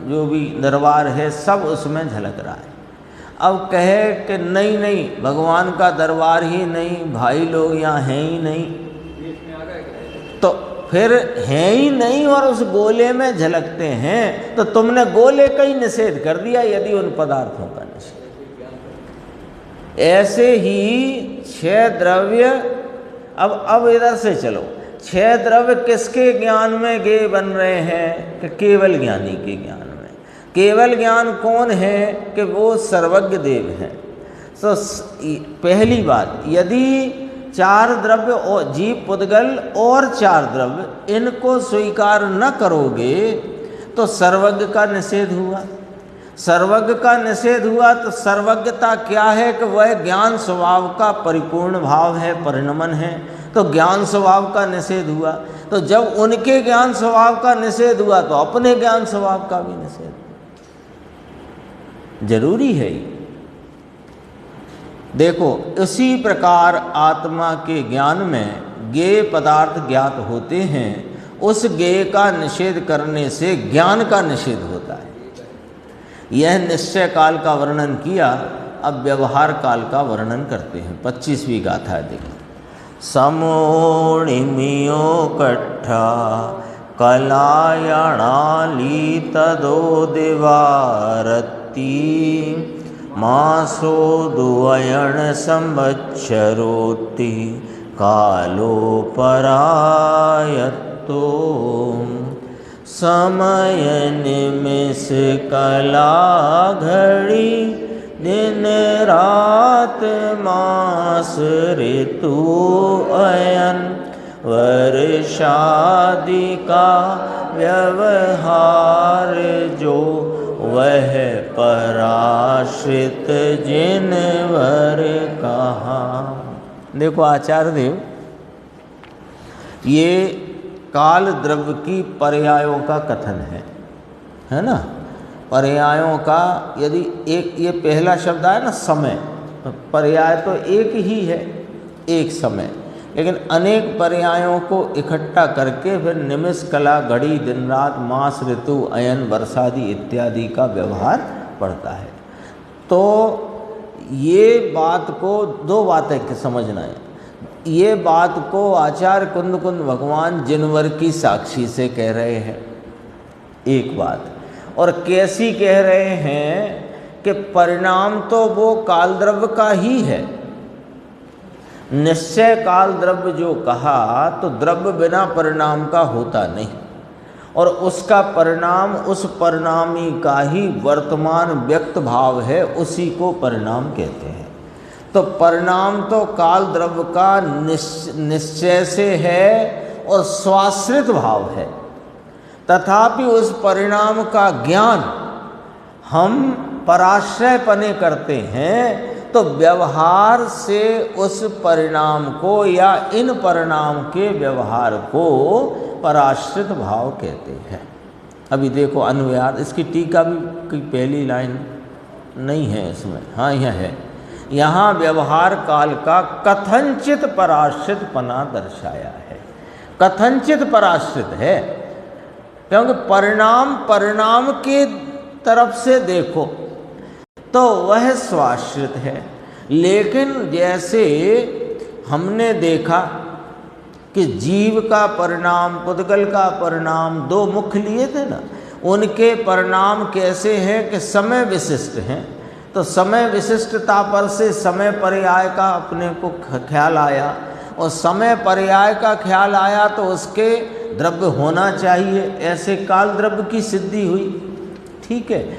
जो भी दरबार है सब उसमें झलक रहा है। अब कहे कि नहीं नहीं, भगवान का दरबार ही नहीं, भाई लोग यहाँ हैं ही नहीं, तो फिर हैं ही नहीं और उस गोले में झलकते हैं, तो तुमने गोले का ही निषेध कर दिया यदि उन पदार्थों का निषेध। ऐसे ही 6 द्रव्य, अब इधर से चलो, 6 द्रव्य किसके ज्ञान में गे बन रहे हैं? कि केवल ज्ञानी के ज्ञान में। केवल ज्ञान कौन है? कि वो सर्वज्ञ देव हैं। तो पहली बात, यदि 4 द्रव्य और जीव पुद्गल और 4 द्रव्य इनको स्वीकार न करोगे तो सर्वज्ञ का निषेध हुआ। सर्वज्ञ का निषेध हुआ तो सर्वज्ञता क्या है? कि वह ज्ञान स्वभाव का परिपूर्ण भाव है, परिणमन है, तो ज्ञान स्वभाव का निषेध हुआ। तो जब उनके ज्ञान स्वभाव का निषेध हुआ तो अपने ज्ञान स्वभाव का भी निषेध जरूरी है। देखो, इसी प्रकार आत्मा के ज्ञान में ज्ञेय पदार्थ ज्ञात होते हैं, उस ज्ञेय का निषेध करने से ज्ञान का निषेध होता है। यह निश्चय काल का वर्णन किया, अब व्यवहार काल का वर्णन करते हैं। 25वीं गाथा देखिए। समोणिमियो कट्ठा कलायणाली तदो दिवारती मासो द्वयण संवत्सरोति कालोपरायत्तो समय निमिष कला घड़ी दिन रात मास ऋतु अयन वर्षादि का व्यवहार जो वह पराश्रित जिनवर कहा। देखो आचार्य देव, ये काल द्रव्य की पर्यायों का कथन है ना। पर्यायों का यदि एक ये पहला शब्द आया ना समय, तो पर्याय तो एक ही है, एक समय, लेकिन अनेक पर्यायों को इकट्ठा करके फिर निमिष कला घड़ी दिन रात मास ऋतु अयन वर्षादि इत्यादि का व्यवहार पड़ता है। तो ये बात को दो बातें समझना है। ये बात को आचार्य कुंद भगवान जिनवर की साक्षी से कह रहे हैं, एक बात। और कैसी कह रहे हैं कि परिणाम तो वो काल द्रव्य का ही है। निश्चय काल द्रव्य जो कहा तो द्रव्य बिना परिणाम का होता नहीं, और उसका परिणाम उस परिणामी का ही वर्तमान व्यक्त भाव है, उसी को परिणाम कहते हैं। तो परिणाम तो काल द्रव्य का निश्चय से है और स्वाश्रित भाव है, तथापि उस परिणाम का ज्ञान हम पराश्रय पने करते हैं, तो व्यवहार से उस परिणाम को या इन परिणाम के व्यवहार को पराश्रित भाव कहते हैं। अभी देखो अन्वयार्थ, इसकी टीका भी की पहली लाइन नहीं है इसमें, हाँ यह है। यहाँ व्यवहार काल का कथनचित पराश्रित पना दर्शाया है। कथनचित पराश्रित है क्योंकि परिणाम के तरफ से देखो तो वह स्वाश्रित है। लेकिन जैसे हमने देखा कि जीव का परिणाम, पुद्गल का परिणाम, दो मुख्य लिए थे ना, उनके परिणाम कैसे हैं कि समय विशिष्ट हैं। तो समय विशिष्टता पर से समय पर्याय का अपने को ख्याल आया, और समय पर्याय का ख्याल आया तो उसके द्रव्य होना चाहिए, ऐसे काल द्रव्य की सिद्धि हुई। ठीक है,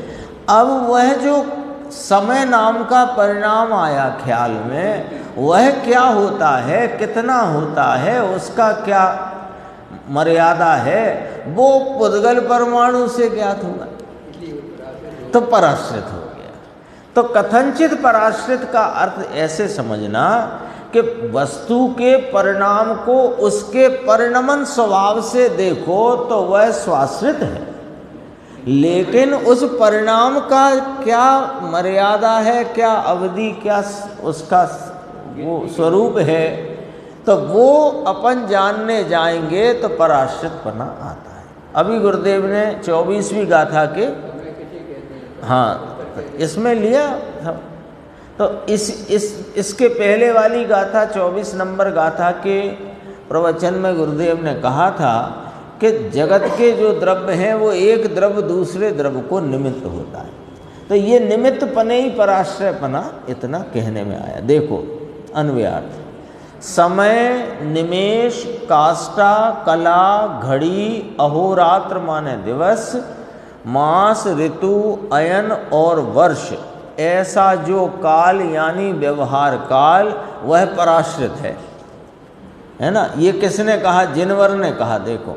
अब वह जो समय नाम का परिणाम आया ख्याल में, वह क्या होता है, कितना होता है, उसका क्या मर्यादा है, वो पुद्गल परमाणु से ज्ञात होगा, तो पराश्रित हो गया। तो कथनचित पराश्रित का अर्थ ऐसे समझना कि वस्तु के परिणाम को उसके परिणमन स्वभाव से देखो तो वह स्वाश्रित है, लेकिन उस परिणाम का क्या मर्यादा है, क्या अवधि, क्या उसका वो स्वरूप है, तो वो अपन जानने जाएंगे तो पराश्रितपना आता है। अभी गुरुदेव ने 24वीं गाथा के इसमें लिया। तो इसके पहले वाली गाथा 24 नंबर गाथा के प्रवचन में गुरुदेव ने कहा था कि जगत के जो द्रव्य हैं वो एक द्रव्य दूसरे द्रव्य को निमित्त होता है। तो ये निमित्त पने ही पराश्रयपना इतना कहने में आया। देखो अन्वयार्थ, समय, निमेष, काष्ठा, कला, घड़ी, अहोरात्र माने दिवस, मास, ऋतु, अयन और वर्ष, ऐसा जो काल यानी व्यवहार काल, वह पराश्रित है ना। ये किसने कहा? जिनवर ने कहा। देखो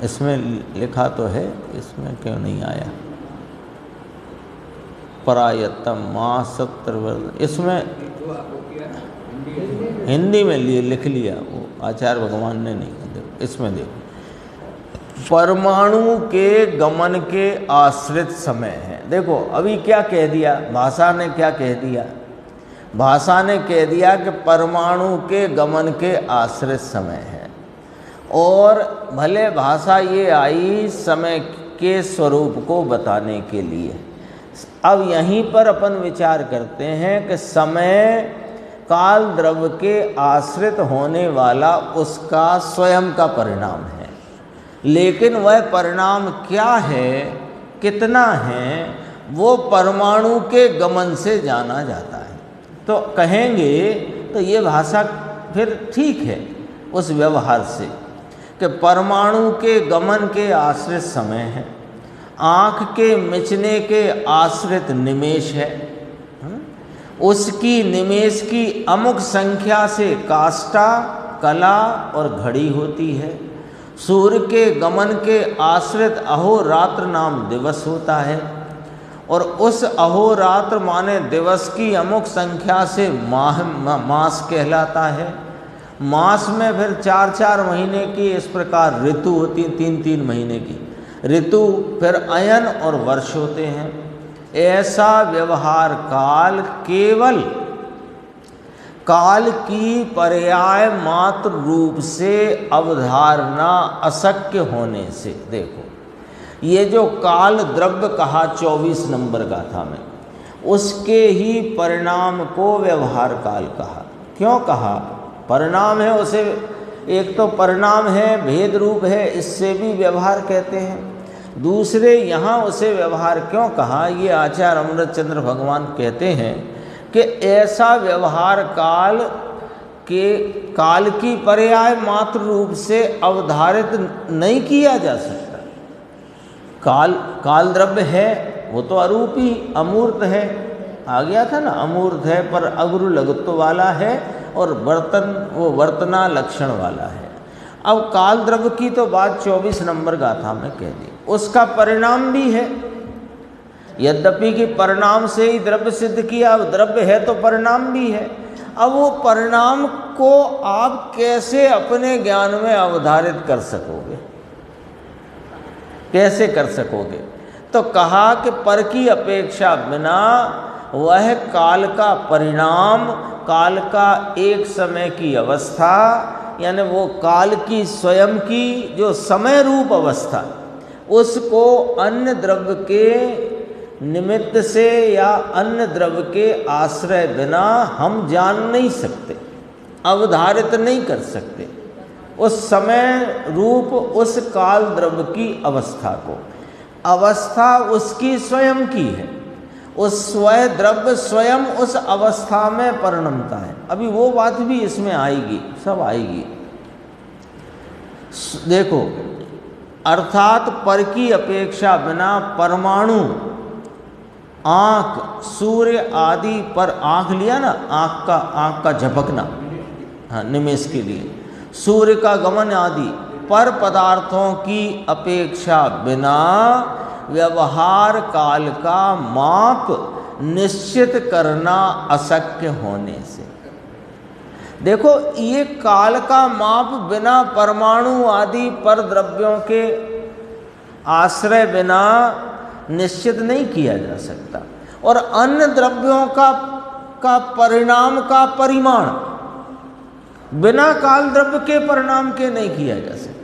इसमें लिखा तो है, इसमें क्यों नहीं आया? परायतम मासत्र, इसमें हिंदी में लिख लिया, वो आचार्य भगवान ने नहीं। देखो इसमें देखो, परमाणु के गमन के आश्रित समय है। देखो अभी क्या कह दिया भाषा ने, क्या कह दिया भाषा ने? कह दिया कि परमाणु के गमन के आश्रित समय है। और भले भाषा ये आई समय के स्वरूप को बताने के लिए। अब यहीं पर अपन विचार करते हैं कि समय काल द्रव्य के आश्रित होने वाला उसका स्वयं का परिणाम है, लेकिन वह परिणाम क्या है, कितना है, वो परमाणु के गमन से जाना जाता है। तो कहेंगे तो ये भाषा फिर ठीक है उस व्यवहार से कि परमाणु के गमन के आश्रित समय है, आँख के मिचने के आश्रित निमेष है, उसकी निमेष की अमुक संख्या से काष्ठा, कला और घड़ी होती है। सूर्य के गमन के आश्रित अहोरात्र नाम दिवस होता है और उस अहोरात्र माने दिवस की अमुक संख्या से मास कहलाता है। मास में फिर 4-4 महीने की इस प्रकार ऋतु होती, 3-3 महीने की ऋतु, फिर अयन और वर्ष होते हैं। ऐसा व्यवहार काल केवल काल की पर्याय मात्र रूप से अवधारणा अशक्य होने से, देखो ये जो काल द्रव्य कहा 24 नंबर गाथा में, उसके ही परिणाम को व्यवहार काल कहा। क्यों कहा? परिणाम है उसे, एक तो परिणाम है, भेद रूप है, इससे भी व्यवहार कहते हैं। दूसरे यहाँ उसे व्यवहार क्यों कहा? ये आचार्य अमृतचंद्र भगवान कहते हैं कि ऐसा व्यवहार काल की पर्याय मात्र रूप से अवधारित नहीं किया जा सकता। काल द्रव्य है वो तो अरूपी अमूर्त है, आ गया था ना, अमूर्त है पर अगुरु लघुत्व वाला है और वो वर्तना लक्षण वाला है। अब काल द्रव्य की तो बात 24 नंबर गाथा में कह दी, उसका परिणाम भी है। यद्यपि कि परिणाम से ही द्रव्य सिद्ध किया, अब द्रव्य है तो परिणाम भी है। अब वो परिणाम को आप कैसे अपने ज्ञान में अवधारित कर सकोगे, कैसे कर सकोगे? तो कहा कि पर की अपेक्षा बिना वह काल का परिणाम, काल का एक समय की अवस्था, यानी वो काल की स्वयं की जो समय रूप अवस्था, उसको अन्य द्रव्य के निमित्त से या अन्य द्रव्य के आश्रय बिना हम जान नहीं सकते, अवधारित नहीं कर सकते उस समय रूप उस काल द्रव्य की अवस्था को। अवस्था उसकी स्वयं की है, उस स्वय द्रव्य स्वयं उस अवस्था में परिणमता है। अभी वो बात भी इसमें आएगी, सब आएगी। देखो, अर्थात पर की अपेक्षा बिना परमाणु, आँख, सूर्य आदि पर, आँख लिया ना, आँख का झपकना, हाँ निमेष के लिए, सूर्य का गमन आदि पर पदार्थों की अपेक्षा बिना व्यवहार काल का माप निश्चित करना अशक्य होने से। देखो, ये काल का माप बिना परमाणु आदि पर द्रव्यों के आश्रय बिना निश्चित नहीं किया जा सकता, और अन्य द्रव्यों का परिणाम का परिमाण बिना काल द्रव्य के परिणाम के नहीं किया जा सकता।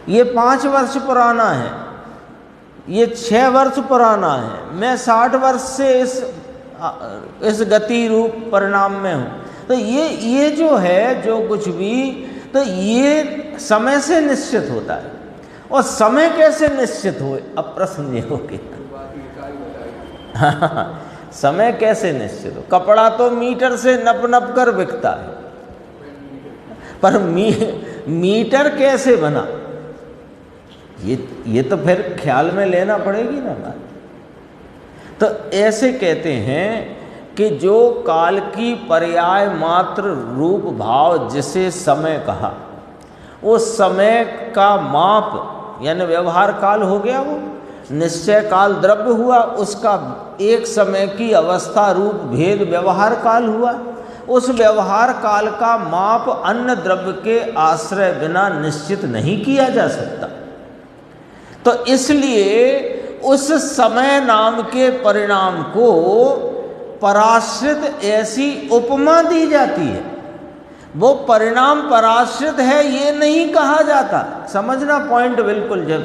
ये 5 वर्ष पुराना है, ये 6 वर्ष पुराना है, मैं 60 वर्ष से इस गति रूप परिणाम में हूँ। तो ये जो है, जो कुछ भी, तो ये समय से निश्चित होता है। और समय कैसे निश्चित हो? अब प्रश्न ये हो गया समय कैसे निश्चित हो? कपड़ा तो मीटर से नप कर बिकता है, पर मीटर कैसे बना? ये तो फिर ख्याल में लेना पड़ेगी ना बात। तो ऐसे कहते हैं कि जो काल की पर्याय मात्र रूप भाव जिसे समय कहा, वो समय का माप यानी व्यवहार काल हो गया, वो निश्चय काल द्रव्य हुआ, उसका एक समय की अवस्था रूप भेद व्यवहार काल हुआ। उस व्यवहार काल का माप अन्य द्रव्य के आश्रय बिना निश्चित नहीं किया जा सकता। तो इसलिए उस समय नाम के परिणाम को पराश्रित ऐसी उपमा दी जाती है। वो परिणाम पराश्रित है ये नहीं कहा जाता, समझना पॉइंट बिल्कुल। जब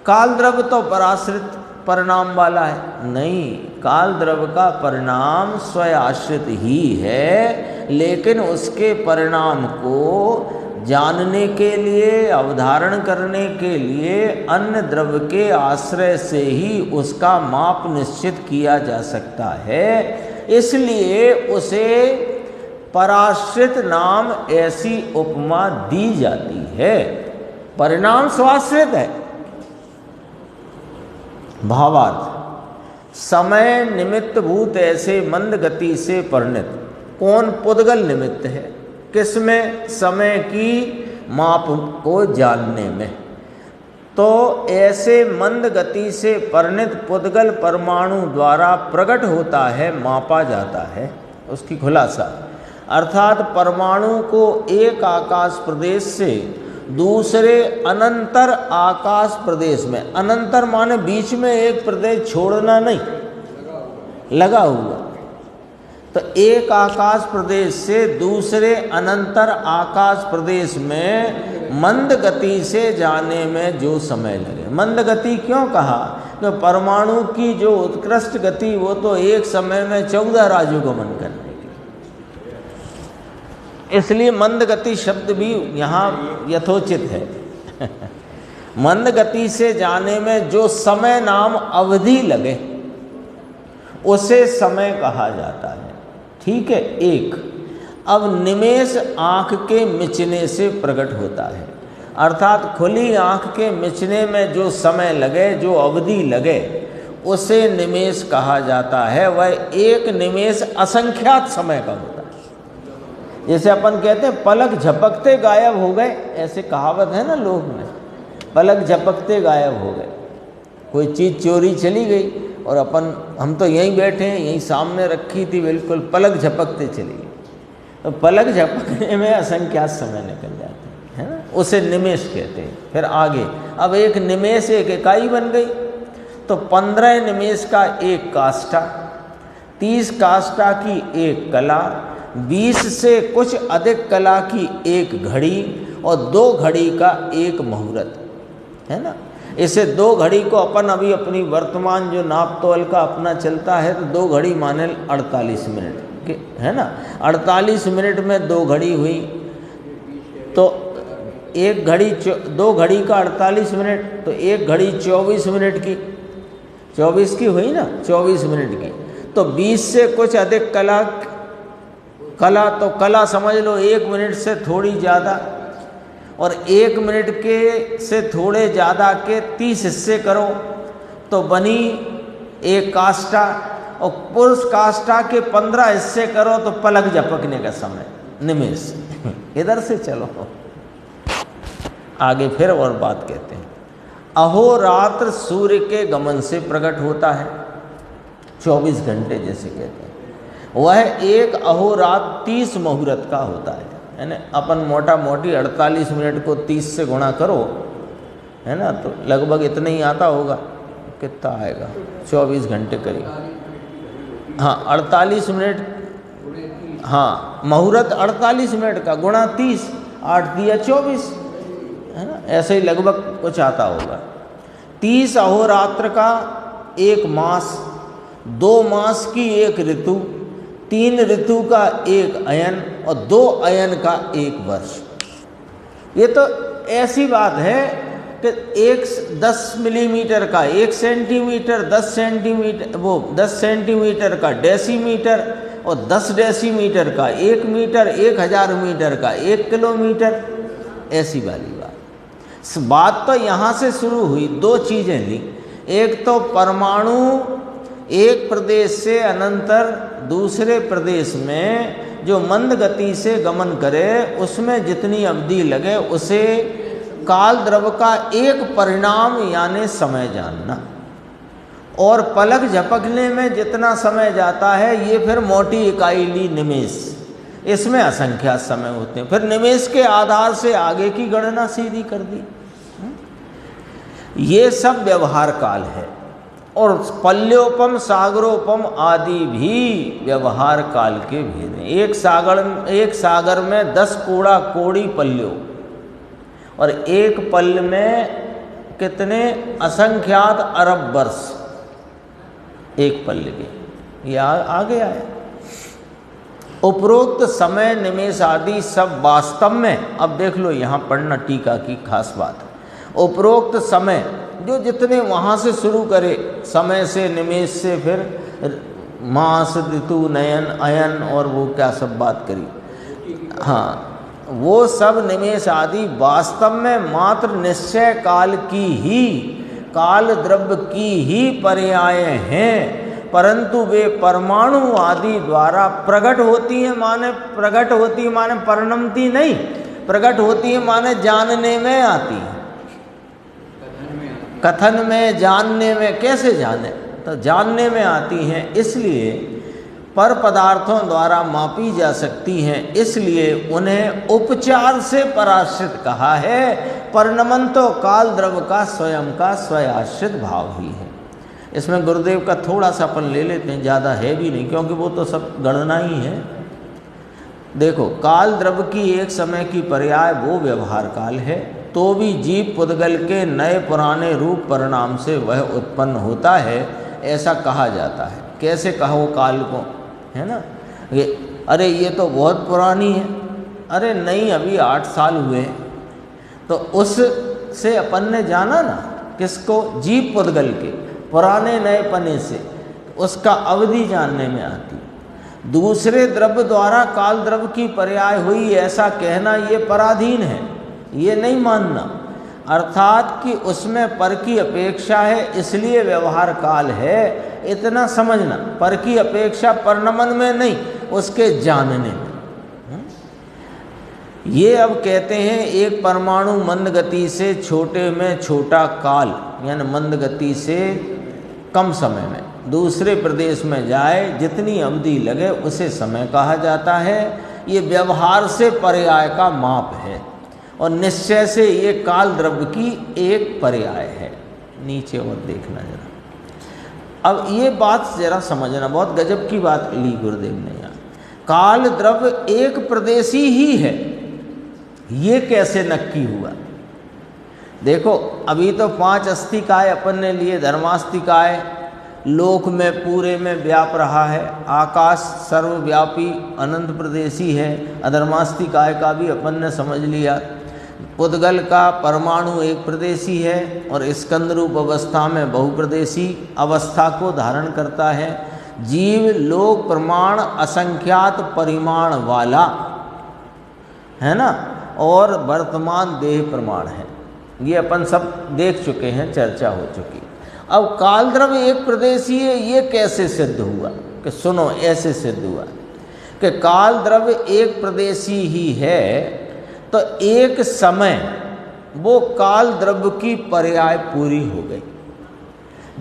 काल द्रव्य तो पराश्रित परिणाम वाला है, नहीं, काल द्रव्य का परिणाम स्वयं आश्रित ही है, लेकिन उसके परिणाम को जानने के लिए, अवधारण करने के लिए अन्य द्रव्य के आश्रय से ही उसका माप निश्चित किया जा सकता है। इसलिए उसे पराश्रित नाम ऐसी उपमा दी जाती है। परिणाम स्वाश्रित है। भावार्थ, समय निमित्त भूत ऐसे मंद गति से परिणत। कौन? पुद्गल निमित्त है। किसमें? समय की माप को जानने में। तो ऐसे मंद गति से परिणत पुद्गल परमाणु द्वारा प्रकट होता है, मापा जाता है। उसकी खुलासा अर्थात परमाणु को एक आकाश प्रदेश से दूसरे अनंतर आकाश प्रदेश में, अनंतर माने बीच में एक प्रदेश छोड़ना नहीं, लगा हुआ, तो एक आकाश प्रदेश से दूसरे अनंतर आकाश प्रदेश में मंद गति से जाने में जो समय लगे। मंद गति क्यों कहा? तो परमाणु की जो उत्कृष्ट गति वो तो एक समय में 14 राजु गमन करने की, इसलिए मंद गति शब्द भी यहाँ यथोचित है। मंद गति से जाने में जो समय नाम अवधि लगे उसे समय कहा जाता है। ठीक है। एक अब निमेष आँख के मिचने से प्रकट होता है, अर्थात खुली आँख के मिचने में जो समय लगे, जो अवधि लगे, उसे निमेष कहा जाता है। वह एक निमेष असंख्यात समय का होता है। जैसे अपन कहते हैं पलक झपकते गायब हो गए, ऐसे कहावत है ना लोग में, पलक झपकते गायब हो गए। कोई चीज़ चोरी चली गई और हम तो यहीं बैठे हैं, यहीं सामने रखी थी, बिल्कुल पलक झपकते चली गई। तो पलक झपकने में असंख्यात समय निकल जाते हैं ना, उसे निमेष कहते हैं। फिर आगे अब एक निमेष एक इकाई बन गई, तो 15 निमेष का एक काष्ठा, 30 काष्ठा की एक कला, 20 से कुछ अधिक कला की एक घड़ी और 2 घड़ी का एक मुहूर्त, है ना। इसे 2 घड़ी को अपन अभी अपनी वर्तमान जो नाप तोल का अपना चलता है, तो 2 घड़ी माने 48 मिनट के, है ना। 48 मिनट में 2 घड़ी हुई, तो एक घड़ी 2 घड़ी का 48 मिनट, तो एक घड़ी 24 मिनट की, 24 की हुई ना, 24 मिनट की। तो 20 से कुछ अधिक कला, तो कला समझ लो 1 मिनट से थोड़ी ज़्यादा, और 1 मिनट के से थोड़े ज़्यादा के 30 हिस्से करो तो बनी एक काष्ठा, और पुरुष काष्ठा के 15 हिस्से करो तो पलक झपकने का समय, निमेष। इधर से चलो आगे फिर और बात कहते हैं। अहोरात्र सूर्य के गमन से प्रकट होता है, 24 घंटे जैसे कहते हैं। वह एक अहोरात्र 30 मुहूर्त का होता है, यानी अपन मोटा मोटी 48 मिनट को 30 से गुणा करो, है ना, तो लगभग इतना ही आता होगा। कितना आएगा? 24 घंटे करीब। हाँ 48 मिनट, हाँ मुहूर्त 48 मिनट का गुणा 30, 8 दिया 24, है ना, ऐसे ही लगभग कुछ आता होगा। 30 अहोरात्र का एक मास, 2 मास की एक ऋतु, 3 ऋतु का एक अयन और 2 अयन का एक वर्ष। ये तो ऐसी बात है कि 10 मिलीमीटर का 1 सेंटीमीटर, 10 सेंटीमीटर, वो 10 सेंटीमीटर का डेसीमीटर, और 10 डेसीमीटर का 1 मीटर, 1000 मीटर का 1 किलोमीटर, ऐसी वाली बात। बात तो यहाँ से शुरू हुई। 2 चीज़ें ली, एक तो परमाणु एक प्रदेश से अनंतर दूसरे प्रदेश में जो मंद गति से गमन करे, उसमें जितनी अवधि लगे उसे काल द्रव्य का एक परिणाम यानी समय जानना। और पलक झपकने में जितना समय जाता है, ये फिर मोटी इकाई ली निमेष, इसमें असंख्यात समय होते हैं। फिर निमेष के आधार से आगे की गणना सीधी कर दी। ये सब व्यवहार काल है। और पल्योपम सागरोपम आदि भी व्यवहार काल के भेद हैं। एक सागर में 10 कोड़ा कोड़ी पल्यों, और एक पल्य में कितने असंख्यात अरब वर्ष एक पल्य के। ये आ गया है। उपरोक्त समय निमेष आदि सब वास्तव में, अब देख लो यहाँ पढ़ना टीका की खास बात, उपरोक्त समय जो जितने वहाँ से शुरू करे, समय से, निमेष से, फिर मास, ऋतु, नयन, अयन और वो क्या सब बात करी, हाँ, वो सब निमेष आदि वास्तव में मात्र निश्चय काल की ही, काल द्रव्य की ही पर्याय हैं, परंतु वे परमाणु आदि द्वारा प्रकट होती हैं, माने प्रकट होती है माने परिणमती नहीं, प्रकट होती है माने जानने में आती है, कथन में, जानने में, कैसे जाने, तो जानने में आती हैं, इसलिए पर पदार्थों द्वारा मापी जा सकती हैं, इसलिए उन्हें उपचार से पराश्रित कहा है। परिणमन तो काल द्रव्य का स्वयं का स्वयाश्रित भाव ही है। इसमें गुरुदेव का थोड़ा सा अपन ले लेते हैं, ज़्यादा है भी नहीं, क्योंकि वो तो सब गणना ही है। देखो, काल द्रव्य की एक समय की पर्याय वो व्यवहार काल है, तो भी जीव पुद्गल के नए पुराने रूप परिणाम से वह उत्पन्न होता है, ऐसा कहा जाता है। कैसे कहो काल को, है ना, ये अरे ये तो बहुत पुरानी है, अरे नहीं अभी 8 साल हुए, तो उससे अपन ने जाना ना, किसको, जीव पुद्गल के पुराने नए पने से, उसका अवधि जानने में आती। दूसरे द्रव्य द्वारा काल द्रव्य की पर्याय हुई, ऐसा कहना ये पराधीन है, ये नहीं मानना, अर्थात कि उसमें पर की अपेक्षा है, इसलिए व्यवहार काल है, इतना समझना। पर की अपेक्षा परिणमन में नहीं, उसके जानने में। ये अब कहते हैं एक परमाणु मंद गति से छोटे में छोटा काल, यानी मंद गति से कम समय में दूसरे प्रदेश में जाए, जितनी अवधि लगे उसे समय कहा जाता है। ये व्यवहार से पर्याय का माप है, और निश्चय से ये काल द्रव्य की एक पर्याय है। नीचे और देखना जरा, अब ये बात जरा समझना, बहुत गजब की बात ली गुरुदेव ने यहाँ। काल द्रव्य एक प्रदेशी ही है, ये कैसे नक्की हुआ? देखो, अभी तो 5 अस्थिकाय अपन ने लिए, धर्मास्थिकाय लोक में पूरे में व्याप रहा है, आकाश सर्वव्यापी अनंत प्रदेशी है, अधर्मास्थिकाय का भी अपन ने समझ लिया। पुद्गल का परमाणु एक प्रदेशी है और स्कंद रूप अवस्था में बहुप्रदेशी अवस्था को धारण करता है। जीव लोक प्रमाण असंख्यात परिमाण वाला है ना, और वर्तमान देह प्रमाण है, ये अपन सब देख चुके हैं, चर्चा हो चुकी। अब काल द्रव्य एक प्रदेशी है, ये कैसे सिद्ध हुआ? कि सुनो, ऐसे सिद्ध हुआ कि काल द्रव्य एक प्रदेशी ही है, तो एक समय वो काल द्रव्य की पर्याय पूरी हो गई।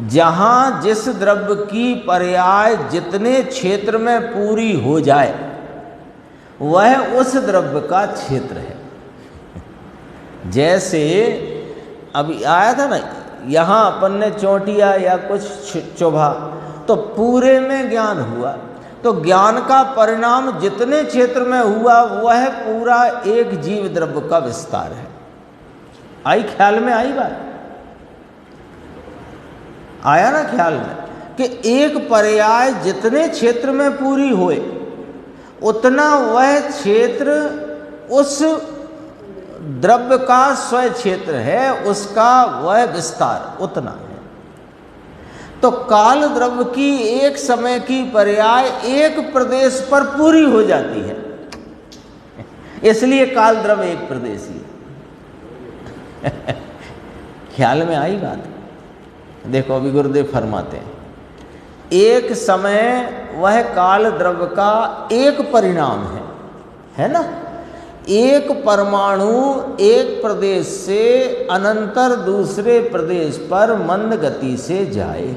जहाँ जिस द्रव्य की पर्याय जितने क्षेत्र में पूरी हो जाए, वह उस द्रव्य का क्षेत्र है। जैसे अभी आया था ना, यहाँ अपन ने चोटिया या कुछ चुभा, तो पूरे में ज्ञान हुआ, तो ज्ञान का परिणाम जितने क्षेत्र में हुआ वह पूरा एक जीव द्रव्य का विस्तार है। आई ख्याल में? आई बात? आया ना ख्याल में कि एक पर्याय जितने क्षेत्र में पूरी होए, उतना वह क्षेत्र उस द्रव्य का स्वय क्षेत्र है, उसका वह विस्तार उतना है। तो काल द्रव्य की एक समय की पर्याय एक प्रदेश पर पूरी हो जाती है, इसलिए काल द्रव्य एक प्रदेशी है। ख्याल में आई बात? देखो, अभी गुरुदेव फरमाते हैं, एक समय वह काल द्रव्य का एक परिणाम है ना। एक परमाणु एक प्रदेश से अनंतर दूसरे प्रदेश पर मंद गति से जाए,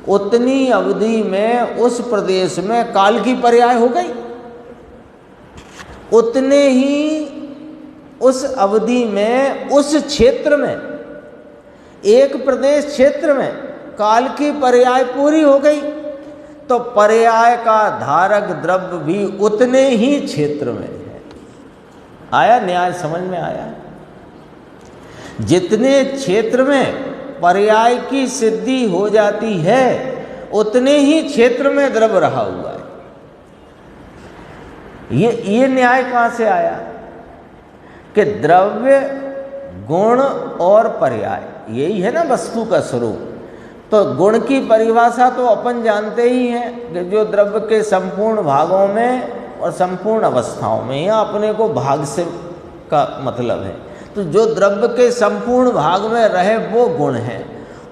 उतनी अवधि में उस प्रदेश में काल की पर्याय हो गई, उतने ही उस अवधि में उस क्षेत्र में, एक प्रदेश क्षेत्र में काल की पर्याय पूरी हो गई, तो पर्याय का धारक द्रव्य भी उतने ही क्षेत्र में है। आया न्याय? समझ में आया? जितने क्षेत्र में पर्याय की सिद्धि हो जाती है, उतने ही क्षेत्र में द्रव्य रहा हुआ है। ये न्याय कहाँ से आया कि द्रव्य, गुण और पर्याय, यही है ना वस्तु का स्वरूप। तो गुण की परिभाषा तो अपन जानते ही हैं कि जो द्रव्य के संपूर्ण भागों में और संपूर्ण अवस्थाओं में, या अपने को भाग से का मतलब है, तो जो द्रव्य के संपूर्ण भाग में रहे वो गुण है।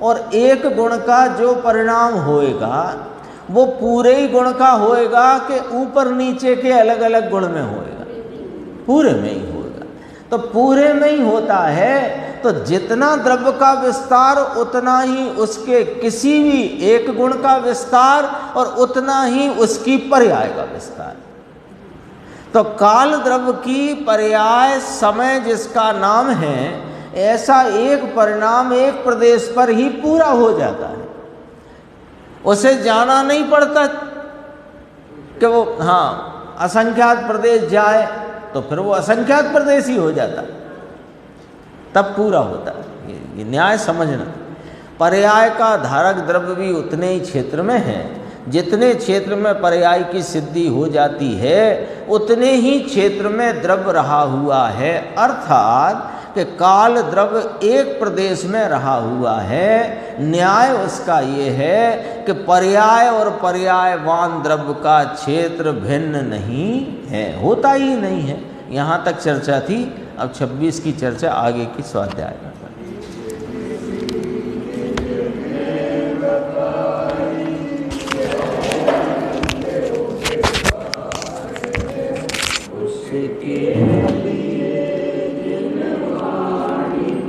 और एक गुण का जो परिणाम होएगा वो पूरे ही गुण का होएगा कि ऊपर नीचे के अलग अलग गुण में होएगा? पूरे में ही होएगा। तो पूरे में ही होता है, तो जितना द्रव्य का विस्तार उतना ही उसके किसी भी एक गुण का विस्तार और उतना ही उसकी पर्याय का विस्तार। तो काल द्रव्य की पर्याय समय जिसका नाम है, ऐसा एक परिणाम एक प्रदेश पर ही पूरा हो जाता है। उसे जाना नहीं पड़ता कि वो असंख्यात प्रदेश जाए, तो फिर वो असंख्यात प्रदेश ही हो जाता, तब पूरा होता है। ये न्याय समझना। पर्याय का धारक द्रव्य भी उतने ही क्षेत्र में है, जितने क्षेत्र में पर्याय की सिद्धि हो जाती है उतने ही क्षेत्र में द्रव्य रहा हुआ है। अर्थात कि काल द्रव्य एक प्रदेश में रहा हुआ है। न्याय उसका ये है कि पर्याय और पर्यायवान द्रव्य का क्षेत्र भिन्न नहीं है, होता ही नहीं है। यहाँ तक चर्चा थी। अब 26 की चर्चा आगे की स्वाध्याय में। उसके